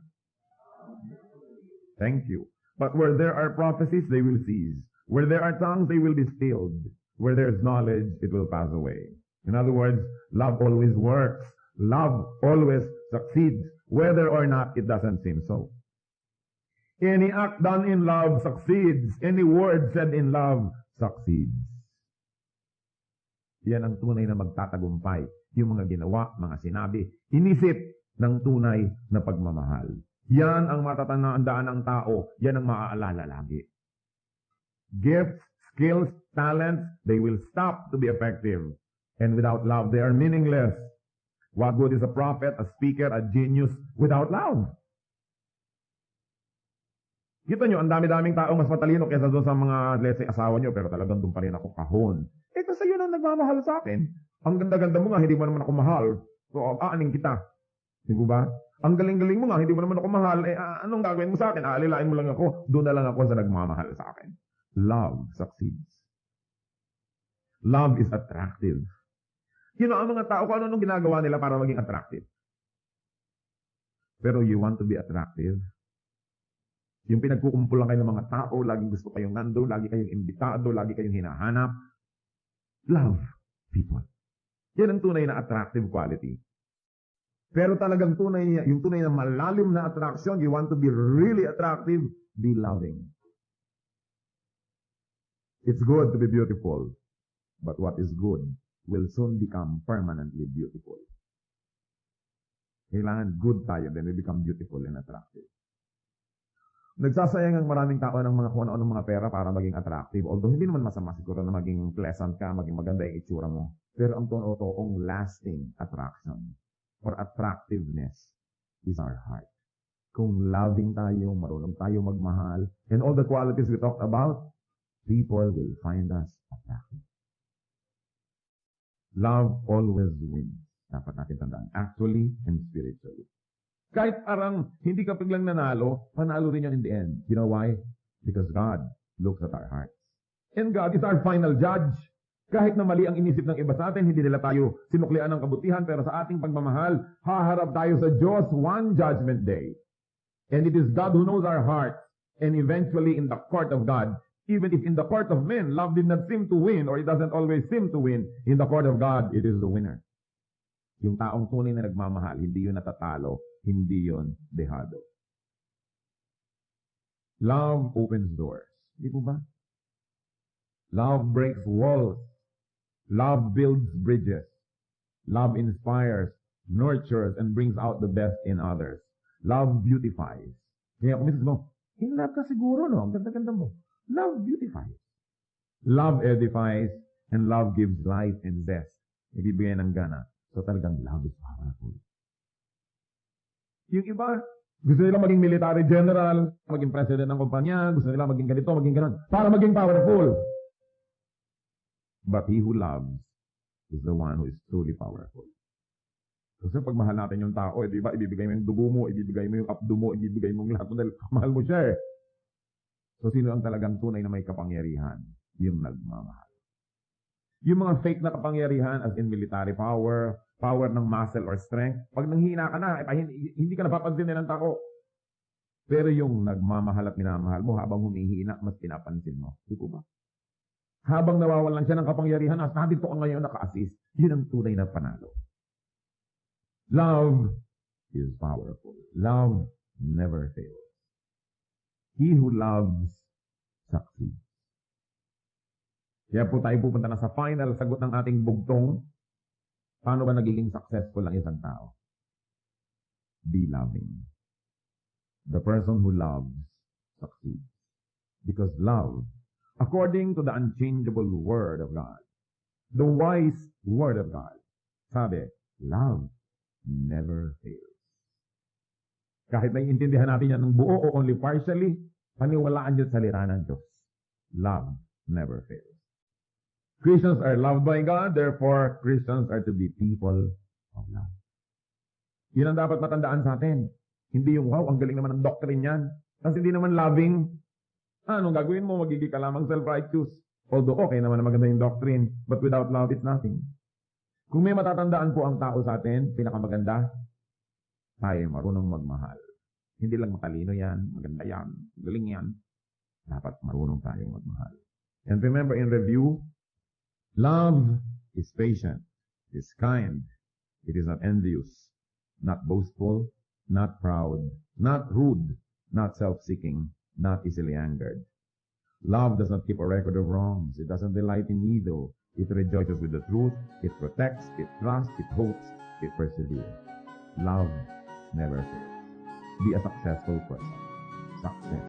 Thank you. But where there are prophecies, they will cease. Where there are tongues, they will be stilled. Where there is knowledge, it will pass away. In other words, love always works. Love always succeeds, whether or not it doesn't seem so. Any act done in love succeeds. Any word said in love succeeds. Yan ang tunay na magtatagumpay. Yung mga ginawa, mga sinabi, inisip ng tunay na pagmamahal. Yan ang matatandaan ng tao. Yan ang maaalala lagi. Gifts, skills, talents, they will stop to be effective. And without love, they are meaningless. What good is a prophet, a speaker, a genius without love? Kita nyo, ang dami-daming tao mas matalino kaysa doon sa mga, let's say, asawa nyo, pero talagang doon pa rin ako kahon. Kasi yun ang nagmamahal sa akin. Ang ganda-ganda mo nga, hindi mo naman ako mahal. So, aaning kita. Di ba? Ang galing-galing mo nga, hindi mo naman ako mahal. Anong gagawin mo sa akin? Aalilain mo lang ako. Doon na lang ako sa nagmamahal sa akin. Love succeeds. Love is attractive. You know, ang mga tao, kung ano ginagawa nila para maging attractive. Pero you want to be attractive? Yung pinagkukumpulan kayo ng mga tao, laging gusto kayong nando, lagi kayong imbitado, lagi kayong hinahanap. Love people. Yan ang tunay na attractive quality. Pero talagang yung tunay na malalim na attraction, you want to be really attractive, be loving. It's good to be beautiful, but what is good will soon become permanently beautiful. Kailangan good tayo, then we become beautiful and attractive. Nagsasayang ang maraming tao ng mga kung ano-anong mga pera para maging attractive. Although hindi naman masama siguro na maging pleasant ka, maging maganda yung itsura mo. Pero ang totoong lasting attraction or attractiveness is our heart. Kung loving tayo, marunong tayo magmahal, and all the qualities we talked about, people will find us attractive. Love always wins. Dapat natin tandaan. Actually and spiritually. Kahit parang hindi ka biglang nanalo, panalo rin yan in the end. You know why? Because God looks at our hearts. And God is our final judge. Kahit na mali ang inisip ng iba sa atin, hindi nila tayo sinuklian ng kabutihan, pero sa ating pagmamahal, haharap tayo sa Diyos one judgment day. And it is God who knows our hearts. And eventually in the court of God, even if in the court of men, love did not seem to win, or it doesn't always seem to win, in the court of God, it is the winner. Yung taong tunay na nagmamahal, hindi yun natatalo, hindi yun dehado. Love opens doors. Di po ba? Love breaks walls. Love builds bridges. Love inspires, nurtures, and brings out the best in others. Love beautifies. Kaya kung minsan mo, in love ka siguro, no? Ang ganda-ganda mo. Love beautifies. Love edifies, and love gives life and zest. Ibibigay ng gana. So talagang love is powerful. Yung iba, gusto nila maging military general, maging president ng kumpanya, gusto nila maging ganito, maging ganon, para maging powerful. But he who loves is the one who is truly powerful. Kasi pag mahal natin yung tao, di ba, ibibigay mo yung dugo mo, ibibigay mo yung abdo mo, ibibigay mo yung lahat, dahil mahal mo siya eh. So sino ang talagang tunay na may kapangyarihan? Yung nagmamahal. Yung mga fake na kapangyarihan as in military power, power ng muscle or strength, pag nanghina ka na, hindi ka napapansin ng tao. Pero yung nagmamahal at minamahal mo, habang humihina, mas pinapansin mo. Di ba? Habang nawawalan siya ng kapangyarihan, at nandito ka ngayon naka-assist, yun ang tunay na panalo. Love is powerful. Love never fails. He who loves succeeds. Kaya po tayo pupunta na sa final sagot ng ating bugtong. Paano ba nagiging successful ang isang tao? Be loving. The person who loves succeeds. Because love, according to the unchangeable Word of God, the wise Word of God, sabi, love never fails. Kahit naiintindihan natin yan ng buo o only partially, paniwalaan yun sa salita ng Diyos. Love never fails. Christians are loved by God, therefore Christians are to be people of love. Yun ang dapat matandaan sa atin. Hindi yung, wow, ang galing naman ng doctrine yan. Kasi hindi naman loving. Anong gagawin mo? Magiging ka lamang self-righteous. Although okay naman na maganda yung doctrine, but without love, it's nothing. Kung may matatandaan po ang tao sa atin, pinakamaganda, tayo marunong magmahal. Hindi lang matalino yan, maganda yan, galing yan. Dapat marunong tayong magmahal. And remember, in review, love is patient, it is kind, it is not envious, not boastful, not proud, not rude, not self-seeking, not easily angered. Love does not keep a record of wrongs. It doesn't delight in evil. It rejoices with the truth. It protects, it trusts, it hopes, it perseveres. Love never fails. Be a successful person. Success.